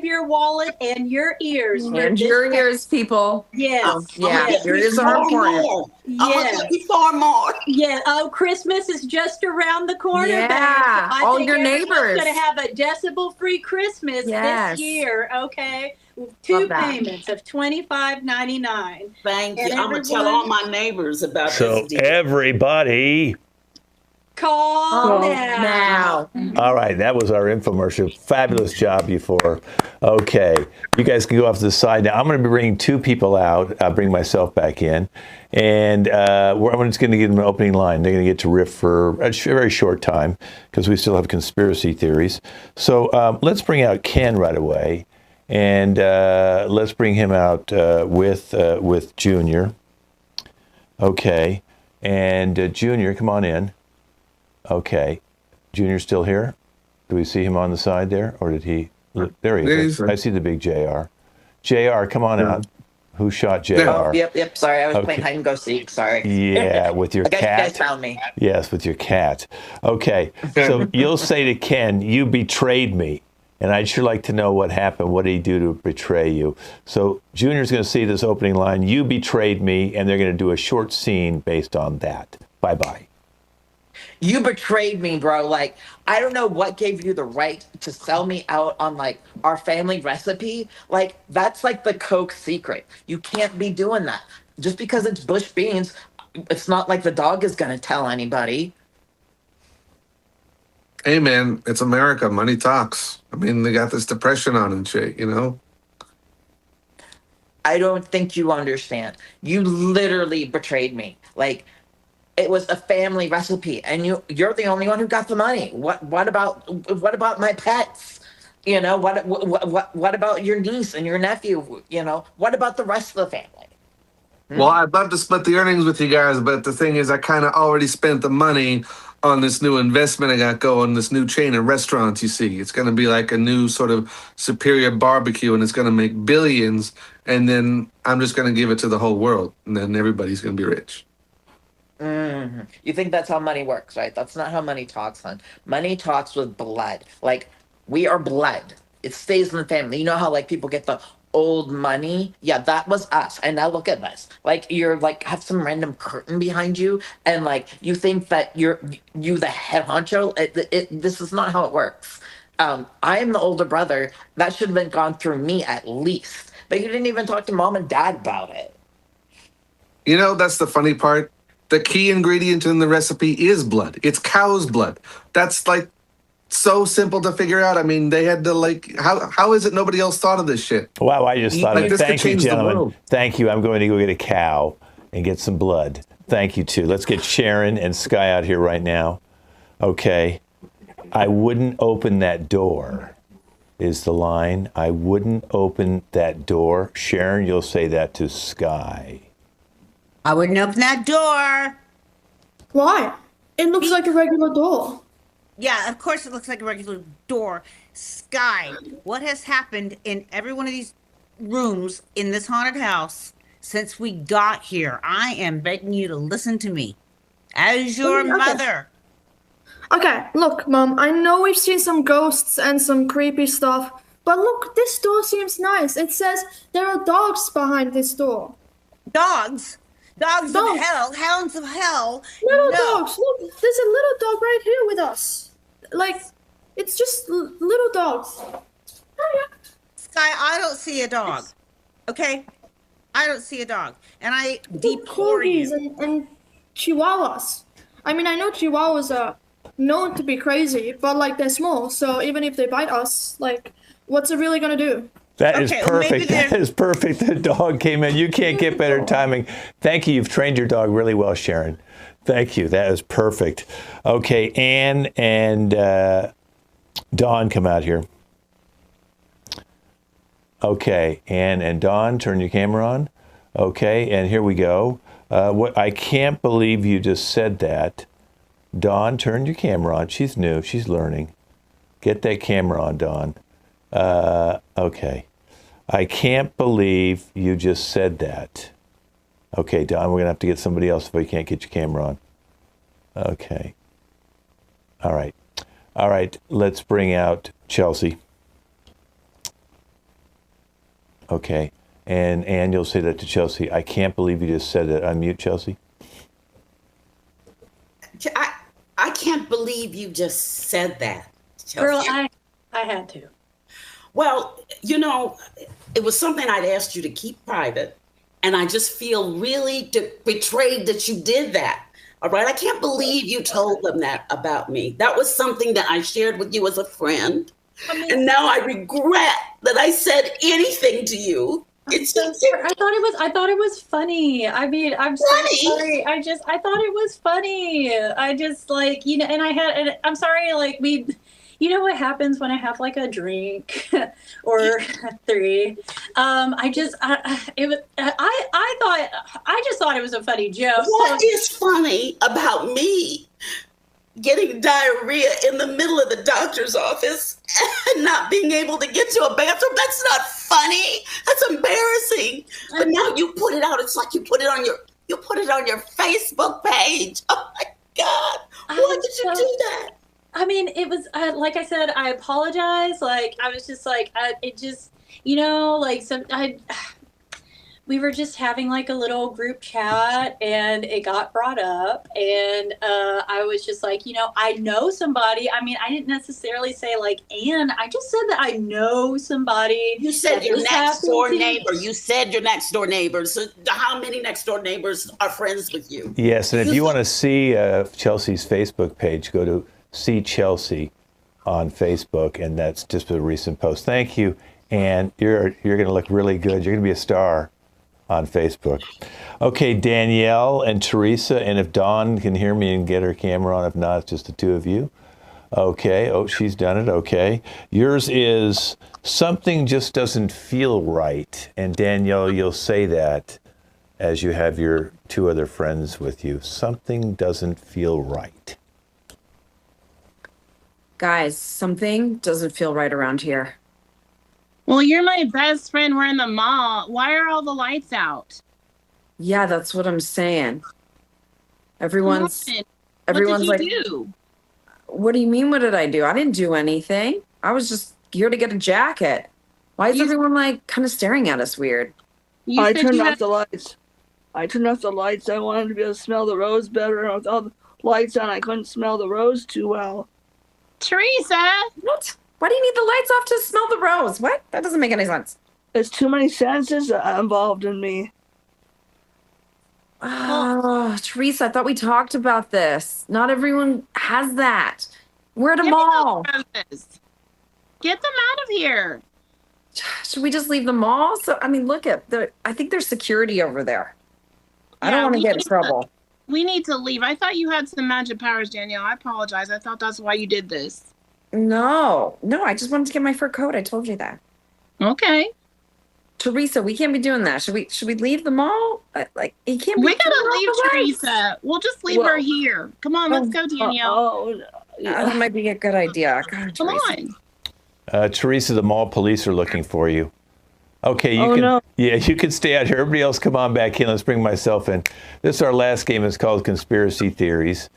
your wallet and your ears. And your ears, people. Yes. Your ears are important. Yes. Far more. Yeah. Oh, Christmas is just around the corner. Yeah. I All think your neighbors gonna have a decibel-free Christmas this year. Okay. Two payments of $25.99. Thank you. I'm gonna tell all my neighbors about this deal. Everybody. Call now. All right, that was our infomercial. Fabulous job, you four. Okay, you guys can go off to the side now. I'm going to be bringing two people out. I'll bring myself back in. And I'm just going to give them an opening line. They're going to get to riff for a very short time because we still have conspiracy theories. So let's bring out Ken right away. And let's bring him out with Junior. Okay. And Junior, come on in. Okay. Junior's still here? Do we see him on the side there? Or did he? There he is. I see the big JR. JR, come on out. Who shot JR? Oh, yep. Sorry, I was playing hide and go seek. Sorry. Yeah, with your cat. You guys found me. Yes, with your cat. Okay. So you'll say to Ken, you betrayed me. And I'd sure like to know what happened. What did he do to betray you? So Junior's going to see this opening line, you betrayed me, and they're going to do a short scene based on that. Bye-bye. You betrayed me, bro. Like, I don't know what gave you the right to sell me out on, like, our family recipe. Like, that's like the Coke secret. You can't be doing that. Just because it's bush beans, it's not like the dog is going to tell anybody. Hey, man, it's America. Money talks. I mean, they got this depression on and shit, you know? I don't think you understand. You literally betrayed me. Like, it was a family recipe, and you're the only one who got the money. What about my pets? You know, what about your niece and your nephew? You know, what about the rest of the family? Well, I'd love to split the earnings with you guys, but the thing is, I kind of already spent the money on this new investment I got going, this new chain of restaurants, you see. It's going to be like a new sort of superior barbecue, and it's going to make billions, and then I'm just going to give it to the whole world, and then everybody's going to be rich. Mm-hmm. You think that's how money works, right? That's not how money talks, hon. Money talks with blood. Like, we are blood. It stays in the family. You know how, like, people get the old money, yeah, that was us. And now look at this. Like you're like have some random curtain behind you, and like you think that you the head honcho. This is not how it works. I am the older brother. That should have been gone through me at least. But you didn't even talk to mom and dad about it. You know, that's the funny part. The key ingredient in the recipe is blood. It's cow's blood. That's like so simple to figure out. I mean, they had to like, how is it nobody else thought of this shit? Wow, I just thought Like, of it. this could Thank you, change the gentlemen. world. Thank you. I'm going to go get a cow and get some blood. Thank you, too. Let's get Sharon and Sky out here right now. Okay. I wouldn't open that door is the line. I wouldn't open that door. Sharon, you'll say that to Sky. I wouldn't open that door. Why? It looks like a regular door. Yeah, of course it looks like a regular door. Sky, what has happened in every one of these rooms in this haunted house since we got here? I am begging you to listen to me. As your Okay. mother. Okay, look, Mom, I know we've seen some ghosts and some creepy stuff, but look, this door seems nice. It says there are dogs behind this door. Dogs? Dogs Dogs. of hell, hounds of hell. Little No. dogs. Look, there's a little dog right here with us. Like, it's just little dogs. Sky, I don't see a dog. Okay? I don't see a dog. And I They're deplore corgis you. and chihuahuas. I mean, I know chihuahuas are known to be crazy, but like they're small, so even if they bite us, like, what's it really gonna do? That is Okay, well, maybe perfect. That they're- is perfect. The dog came in. You can't get better timing. Thank you. You've trained your dog really well, Sharon. Thank you. That is perfect. Okay, Anne and Dawn come out here. Okay, Anne and Dawn, turn your camera on. Okay, and here we go. What I can't believe you just said that. Dawn, turn your camera on. She's new. She's learning. Get that camera on, Dawn. Okay. I can't believe you just said that. Okay, Don, we're going to have to get somebody else if we can't get your camera on. Okay. All right. All right, let's bring out Chelsea. Okay. And you'll say that to Chelsea. I can't believe you just said that. Unmute, Chelsea. I can't believe you just said that, Chelsea. Girl, I had to. Well, you know, it was something I'd asked you to keep private, and I just feel really betrayed that you did that. All right, I can't believe you told them that about me. That was something that I shared with you as a friend, and now I regret that I said anything to you. It's so sorry. I thought it was funny. I mean, I'm so sorry. I thought it was funny. I just like, you know, and I'm sorry, like you know what happens when I have like a drink or three? I just thought it was a funny joke. What is funny about me getting diarrhea in the middle of the doctor's office and not being able to get to a bathroom? That's not funny. That's embarrassing. But now you put it out. It's like you put it on your Facebook page. Oh my God. Why did you do that? I mean, it was, like I said, I apologize. Like, I was just like, it just, you know, like we were just having like a little group chat and it got brought up. And I was just like, you know, I know somebody. I mean, I didn't necessarily say like, Anne, I just said that I know somebody. You said your next door neighbor. You said your next door neighbors. So how many next door neighbors are friends with you? Yes, and if you want to see Chelsea's Facebook page, go to See Chelsea on Facebook, and that's just a recent post. Thank you, and you're going to look really good. You're going to be a star on Facebook. Okay, Danielle and Teresa, and if Dawn can hear me and get her camera on, if not, it's just the two of you. Okay, oh, she's done it, okay. Yours is something just doesn't feel right, and Danielle, you'll say that as you have your two other friends with you. Something doesn't feel right. Guys, something doesn't feel right around here. Well, you're my best friend. We're in the mall. Why are all the lights out? Yeah, that's what I'm saying. Everyone's What everyone's did like, you do? what do you mean, what did I do? I didn't do anything. I was just here to get a jacket. Why is everyone like kind of staring at us weird? I turned off the lights. I turned off the lights. I wanted to be able to smell the rose better. With all the lights on, I couldn't smell the rose too well. Teresa! What? Why do you need the lights off to smell the rose? What? That doesn't make any sense. There's too many senses involved in me. Oh, Teresa, I thought we talked about this. Not everyone has that. We're at a mall. Get them out of here. Should we just leave the mall? So, I mean, look at I think there's security over there. I don't want to get in trouble. We need to leave. I thought you had some magic powers, Danielle. I apologize. I thought that's why you did this. No, I just wanted to get my fur coat. I told you that. Okay. Teresa, we can't be doing that. Should we leave the mall? Like, you can't be. We gotta leave Teresa. We'll just leave her here. Come on, let's go, Danielle. That might be a good idea. God, Come on. Teresa, the mall police are looking for you. Okay, you can stay out here. Everybody else come on back in. Let's bring myself in. This is our last game. It's called Conspiracy Theories.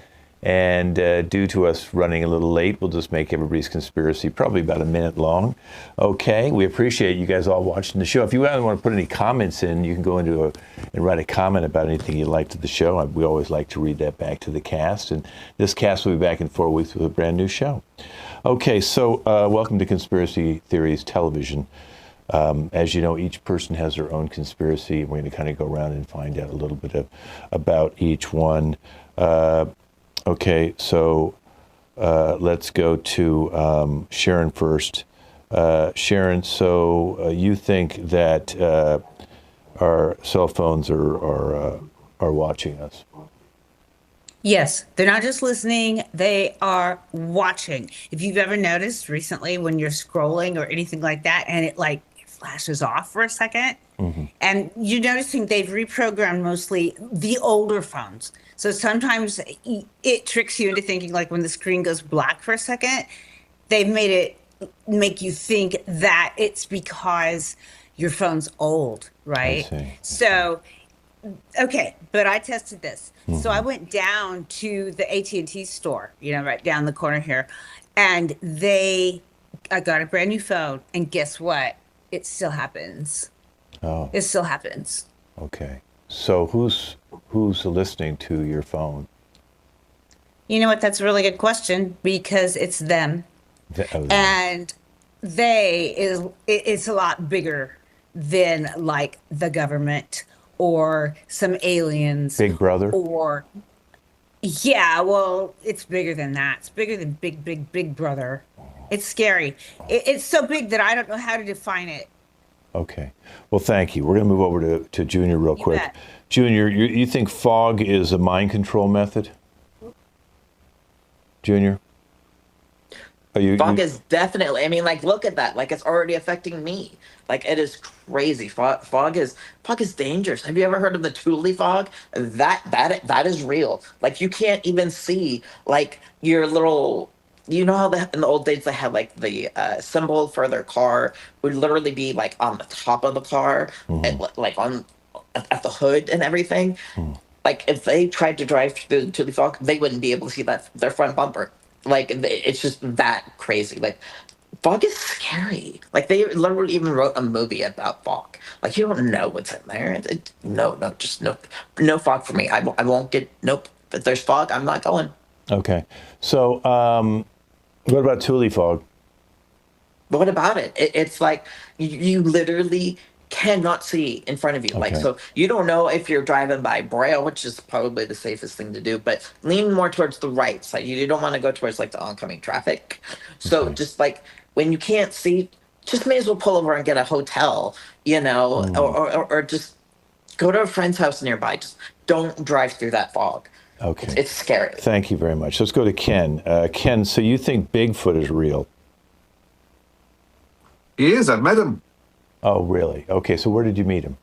And due to us running a little late, we'll just make everybody's conspiracy probably about a minute long. Okay, we appreciate you guys all watching the show. If you want to put any comments in, you can go into and write a comment about anything you liked of the show. We always like to read that back to the cast. And this cast will be back in 4 weeks with a brand new show. Okay, so welcome to Conspiracy Theories Television. As you know, each person has their own conspiracy. We're going to kind of go around and find out a little bit about each one. Okay, so let's go to Sharon first. Sharon, so you think that our cell phones are watching us? Yes, they're not just listening, they are watching. If you've ever noticed recently when you're scrolling or anything like that and it like flashes off for a second, and you're noticing they've reprogrammed mostly the older phones. So sometimes it tricks you into thinking like when the screen goes black for a second, they've made it make you think that it's because your phone's old, right? So, okay, but I tested this. So I went down to the AT&T store, right down the corner here, and I got a brand new phone, and guess what? It still happens. Oh. It still happens. Okay. So who's listening to your phone? You know what? That's a really good question because it's them. And it's a lot bigger than like the government or some aliens. Big Brother? Or, yeah, well, it's bigger than that. It's bigger than Big Brother. It's scary. It's so big that I don't know how to define it. Okay. Well, thank you. We're going to move over to Junior real quick. Bet. Junior, you think fog is a mind control method? Junior? Fog is definitely, I mean, like, look at that. Like, it's already affecting me. Like, it is crazy. Fog is dangerous. Have you ever heard of the Thule fog? That is real. Like, you can't even see, like, your little... You know how in the old days they had like the symbol for their car would literally be like on the top of the car, and, like at the hood and everything. Like if they tried to drive to the fog, they wouldn't be able to see their front bumper. Like it's just that crazy. Like fog is scary. Like they literally even wrote a movie about fog. Like you don't know what's in there. No fog for me. I won't get nope. If there's fog, I'm not going. Okay, so. What about Thule fog? What about it? It's like you literally cannot see in front of you. Okay. Like, so you don't know if you're driving by Braille, which is probably the safest thing to do, but lean more towards the right side. You don't want to go towards like the oncoming traffic. So just like when you can't see, just may as well pull over and get a hotel, or just go to a friend's house nearby. Just don't drive through that fog. Okay. It's scary. Thank you very much. Let's go to Ken. Ken, so you think Bigfoot is real? He is. I've met him. Oh, really? Okay, so where did you meet him?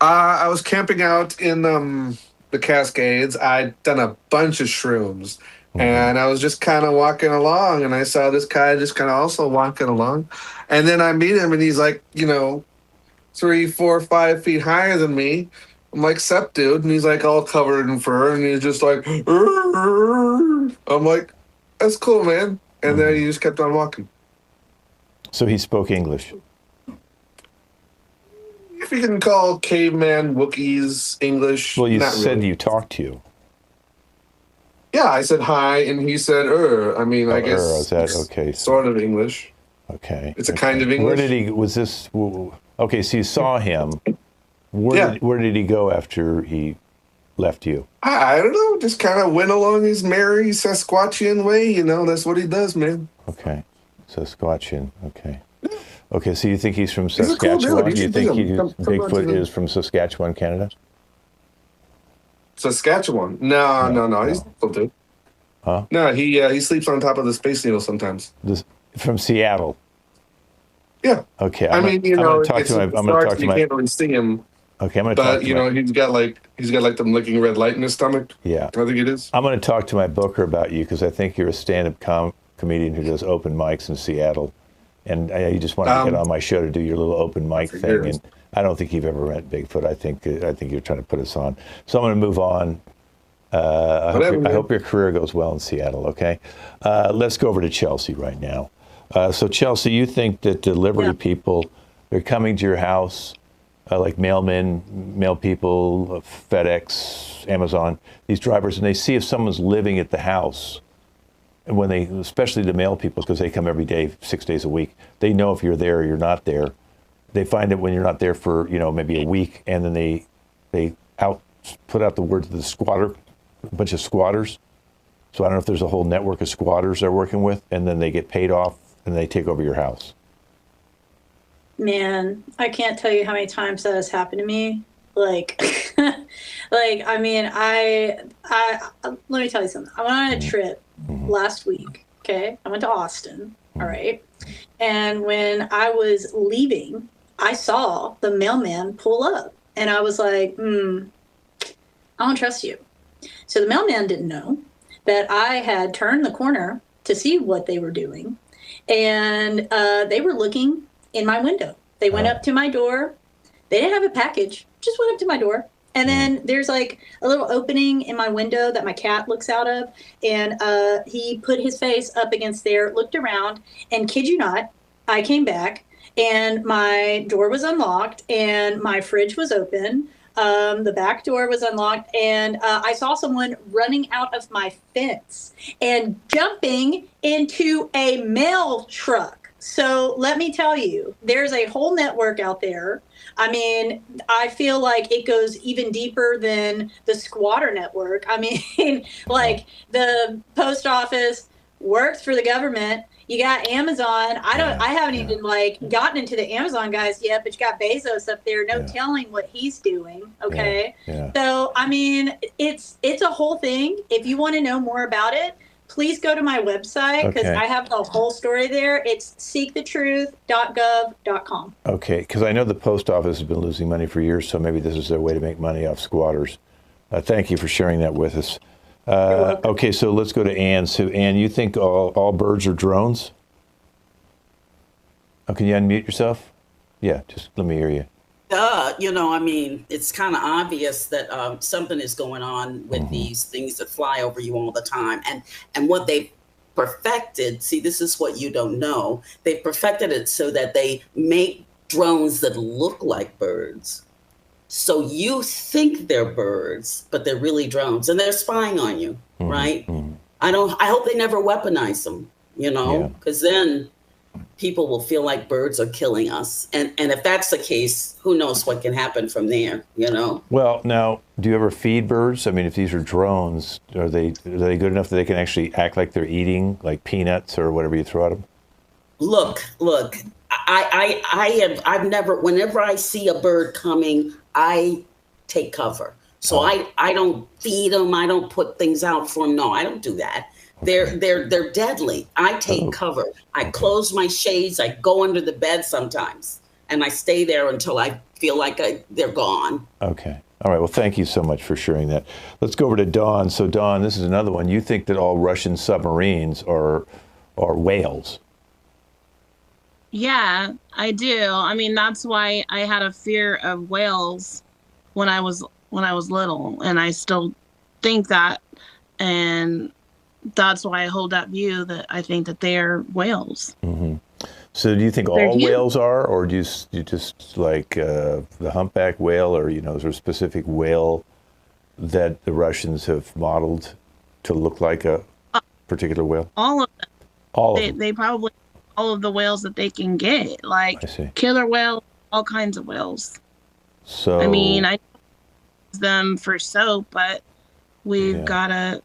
I was camping out in the Cascades. I'd done a bunch of shrooms. And I was just kind of walking along, and I saw this guy just kind of also walking along. And then I meet him, and he's like, 3, 4, 5 feet higher than me. I'm like, sup, dude? And he's like all covered in fur, and he's just like, I'm like, that's cool, man. And then he just kept on walking. So he spoke English? if you can call caveman Wookiees English. Well, you not said really. you talked to you. Yeah, I said hi, and he said I mean, I guess is that okay? Sort of English. Okay. It's a kind of English. Where did he? Was this? Okay, so you saw him. Yeah. Where did he go after he left you? I don't know. Just kind of went along his merry Sasquatchian way. You know, that's what he does, man. Okay, Sasquatchian. Okay. Okay, so you think he's from He's a cool Saskatchewan? dude. Do you think Come on to Bigfoot the- is from Saskatchewan, Canada? Saskatchewan. No. He's a cool dude. Huh? No, he sleeps on top of the Space Needle sometimes. From Seattle. Yeah. Okay. I mean, you know, I'm going to talk to you my. can't really see him. Okay, I'm going to talk But to you know, he's got like them licking red light in his stomach. Yeah. I think it is. I'm going to talk to my booker about you because I think you're a stand-up comedian who does open mics in Seattle, and you just want to get on my show to do your little open mic thing. years. And I don't think you've ever met Bigfoot. I think you're trying to put us on. So I'm going to move on. I hope your career goes well in Seattle. Okay. Let's go over to Chelsea right now. So Chelsea, you think that delivery people, they're coming to your house, like mailmen, mail people, FedEx, Amazon, these drivers, and they see if someone's living at the house. And when especially the mail people, because they come every day, 6 days a week, they know if you're there or you're not there. They find it when you're not there for, maybe a week, and then they put out the word to the squatter, a bunch of squatters. So I don't know if there's a whole network of squatters they're working with, and then they get paid off and they take over your house. Man, I can't tell you how many times that has happened to me. Like, I mean, let me tell you something. I went on a trip last week. Okay. I went to Austin. All right. And when I was leaving, I saw the mailman pull up and I was like, I don't trust you. So the mailman didn't know that I had turned the corner to see what they were doing. And they were looking in my window. They went up to my door. They didn't have a package, just went up to my door. And then there's like a little opening in my window that my cat looks out of. And he put his face up against there, looked around, and kid you not, I came back and my door was unlocked and my fridge was open. The back door was unlocked, and I saw someone running out of my fence and jumping into a mail truck. So let me tell you, there's a whole network out there. I mean, I feel like it goes even deeper than the squatter network. I mean, like the post office works for the government. You got Amazon. I haven't even gotten into the Amazon guys yet, but you got Bezos up there. No telling what he's doing. Okay. Yeah. So, I mean, it's a whole thing. If you want to know more about it, please go to my website because I have the whole story there. It's seekthetruth.gov.com. Okay. Because I know the post office has been losing money for years, so maybe this is their way to make money off squatters. Thank you for sharing that with us. Okay, so let's go to Ann. So, Ann, you think all birds are drones? Oh, can you unmute yourself? Yeah, just let me hear you. I mean, it's kind of obvious that something is going on with these things that fly over you all the time. And what they perfected, see, this is what you don't know. They perfected it so that they make drones that look like birds. So you think they're birds, but they're really drones, and they're spying on you, right? I hope they never weaponize them, because then people will feel like birds are killing us. And if that's the case, who knows what can happen from there, Well, now, do you ever feed birds? I mean, if these are drones, are they good enough that they can actually act like they're eating, like peanuts or whatever you throw at them? Look, I've never, whenever I see a bird coming, I take cover. So I don't feed them. I don't put things out for them. No, I don't do that. Okay. They're deadly. I take cover. I close my shades. I go under the bed sometimes, and I stay there until I feel like they're gone. Okay. All right. Well, thank you so much for sharing that. Let's go over to Dawn. So, Dawn, this is another one. You think that all Russian submarines are whales? Yeah, I do. I mean, that's why I had a fear of whales when I was little, and I still think that, and that's why I hold that view that I think that they are whales. So do you think They're all huge. whales are, or do you just like the humpback whale, or is there a specific whale that the Russians have modeled to look like a particular whale? All of them. All of them. They probably all of the whales that they can get, like I see. killer whale, all kinds of whales. So I mean, I use them for soap, but we've Yeah. gotta,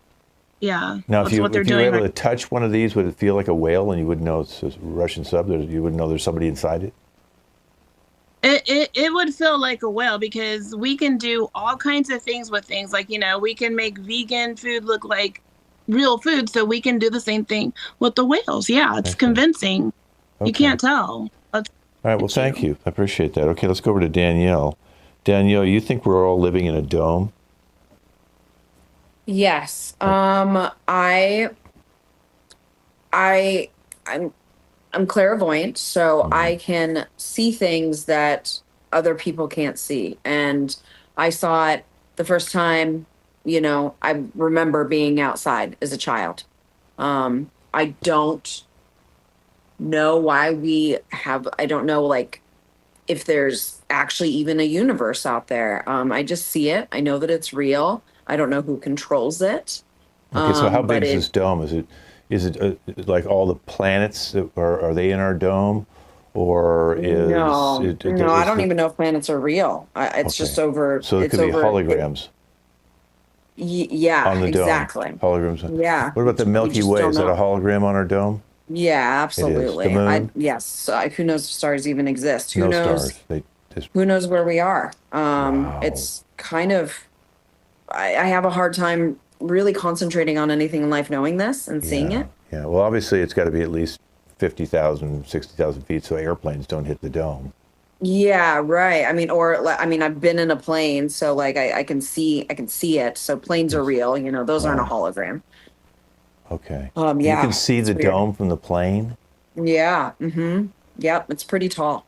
yeah. now, That's if you what they're if you were doing. able to touch one of these, would it feel like a whale, and you wouldn't know it's a Russian sub? You wouldn't know there's somebody inside it. It would feel like a whale because we can do all kinds of things with things like, we can make vegan food look like real food, so we can do the same thing with the whales. Yeah, it's convincing. You Okay. can't tell. All right. Well, thank you. I appreciate that. Okay, let's go over to Danielle. Danielle, you think we're all living in a dome? Yes. I'm clairvoyant, so I can see things that other people can't see. And I saw it the first time, I remember being outside as a child. I don't know why I don't know, like, if there's actually even a universe out there. I just see it. I know that it's real. I don't know who controls it. Okay, so how big but is this dome? Is it like all the planets? Are they in our dome, or is No, it? no, I don't even know if planets are real. It's just over. So it it's could be over, holograms yeah, on the exactly. dome. Holograms. Yeah. What about the We Milky just Way? don't Is that a know. hologram on our dome? Yeah, absolutely. The moon? Yes. Who knows if stars even exist? Who No knows? stars. Who knows where we are? Wow. It's kind of. I have a hard time really concentrating on anything in life, knowing this and seeing it. Yeah. Well, obviously, it's got to be at least 50,000, 60,000 feet, so airplanes don't hit the dome. Yeah, right. I've been in a plane, so like I can see it. So planes are real. Those aren't a hologram. Okay. Yeah. You can see the it's weird. dome from the plane? Yeah. Mm-hmm. Yep. It's pretty tall.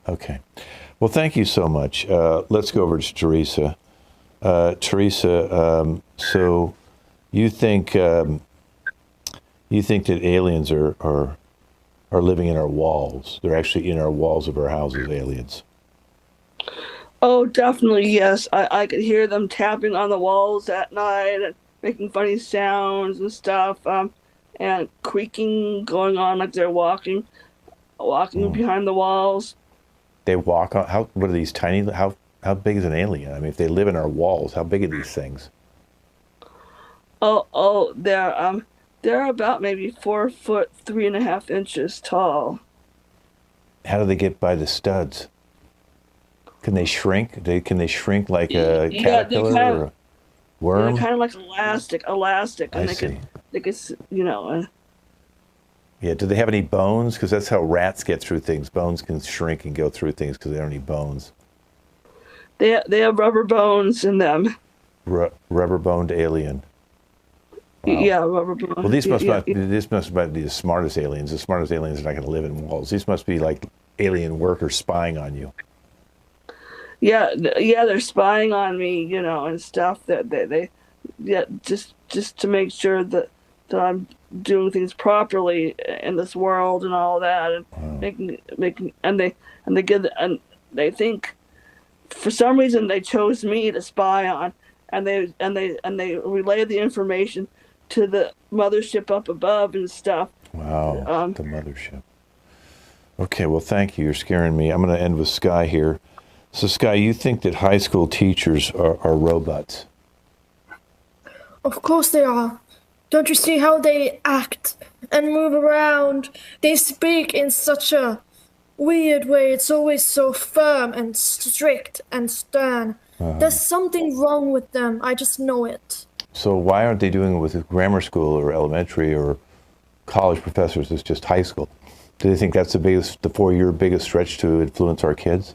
Okay. Well, thank you so much. Let's go over to Teresa. Teresa, so you think that aliens are living in our walls? They're actually in our walls of our houses, aliens. Oh, definitely, yes. I could hear them tapping on the walls at night and making funny sounds and stuff, and creaking going on like they're walking behind the walls. They walk on, what are these tiny, how big is an alien? I mean, if they live in our walls, how big are these things? Oh, they're about maybe 4 foot 3.5 inches tall. How do they get by the studs? Can they shrink? Can they shrink like a caterpillar or a worm? They're kind of like elastic, and I see. they could, Yeah, do they have any bones? Because that's how rats get through things. Bones can shrink and go through things because they don't have any bones. They have rubber bones in them. Rubber-boned alien. Wow. Yeah, rubber bones. Well, these must yeah. be the smartest aliens. The smartest aliens are not going to live in walls. These must be like alien workers spying on you. Yeah, they're spying on me, and stuff. That they just to make sure that I'm doing things properly in this world and all that, and making and they think for some reason they chose me to spy on, and they relay the information to the mothership up above and stuff. Wow, the mothership. Okay, well, thank you. You're scaring me. I'm going to end with Sky here. So, Sky, you think that high school teachers are robots? Of course they are. Don't you see how they act and move around? They speak in such a weird way. It's always so firm and strict and stern. There's something wrong with them. I just know it. So why aren't they doing it with grammar school or elementary or college professors? It's just high school. Do they think that's the 4-year biggest stretch to influence our kids?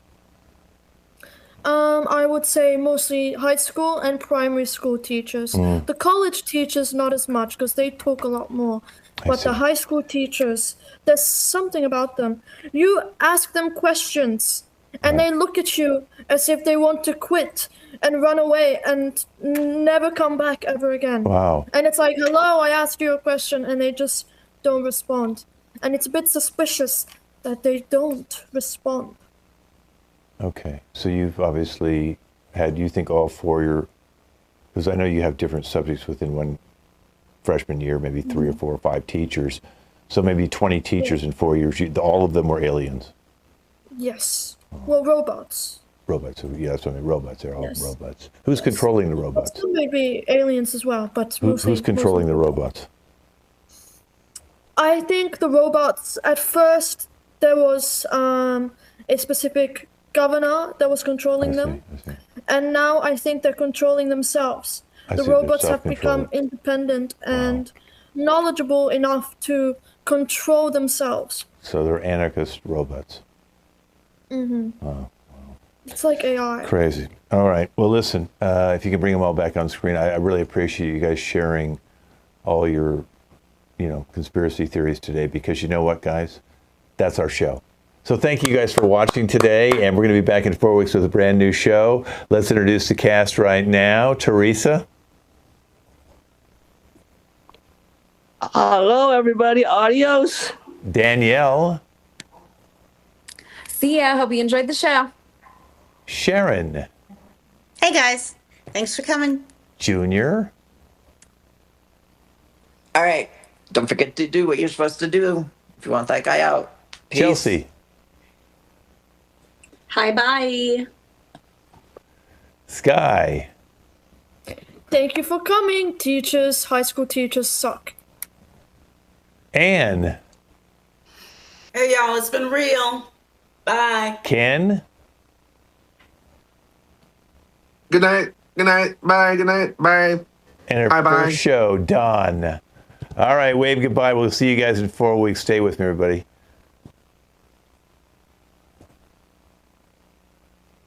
I would say mostly high school and primary school teachers. The college teachers, not as much, because they talk a lot more. But the high school teachers, there's something about them. You ask them questions, and they look at you as if they want to quit and run away and never come back ever again. Wow. And it's like, hello, I asked you a question, and they just don't respond. and it's a bit suspicious that they don't respond. Okay, so you've obviously had, you think all 4 your, because I know you have different subjects within one freshman year, maybe 3 or 4 or 5 teachers. So maybe 20 teachers in 4 years, all of them were aliens. Yes. Well, robots. Robots, yeah, that's what I mean, robots, they're all Yes. robots. Who's controlling the robots? Still maybe aliens as well, but mostly. Who's controlling the robots? I think the robots, at first, there was a specific governor that was controlling them. I see. And now I think they're controlling themselves. I The see, they're robots have become self-controlling. independent and knowledgeable enough to control themselves. So they're anarchist robots. It's like AI. Crazy. All right. Well, listen, if you can bring them all back on screen, I really appreciate you guys sharing all your, conspiracy theories today, because you know what, guys? That's our show. So thank you guys for watching today, and we're going to be back in 4 weeks with a brand new show. Let's introduce the cast right now. Teresa. Hello, everybody. Adios. Danielle. See ya. Hope you enjoyed the show. Sharon. Hey guys, thanks for coming. Junior. All right. Don't forget to do what you're supposed to do if you want that guy out. Peace. Chelsea. Hi, bye. Sky. Thank you for coming, teachers. High school teachers suck. Anne. Hey, y'all, it's been real. Bye. Ken. Good night. Good night. Bye. Good night. Bye. And our Bye-bye. first show, Dawn. All right, wave goodbye. We'll see you guys in 4 weeks. Stay with me, everybody.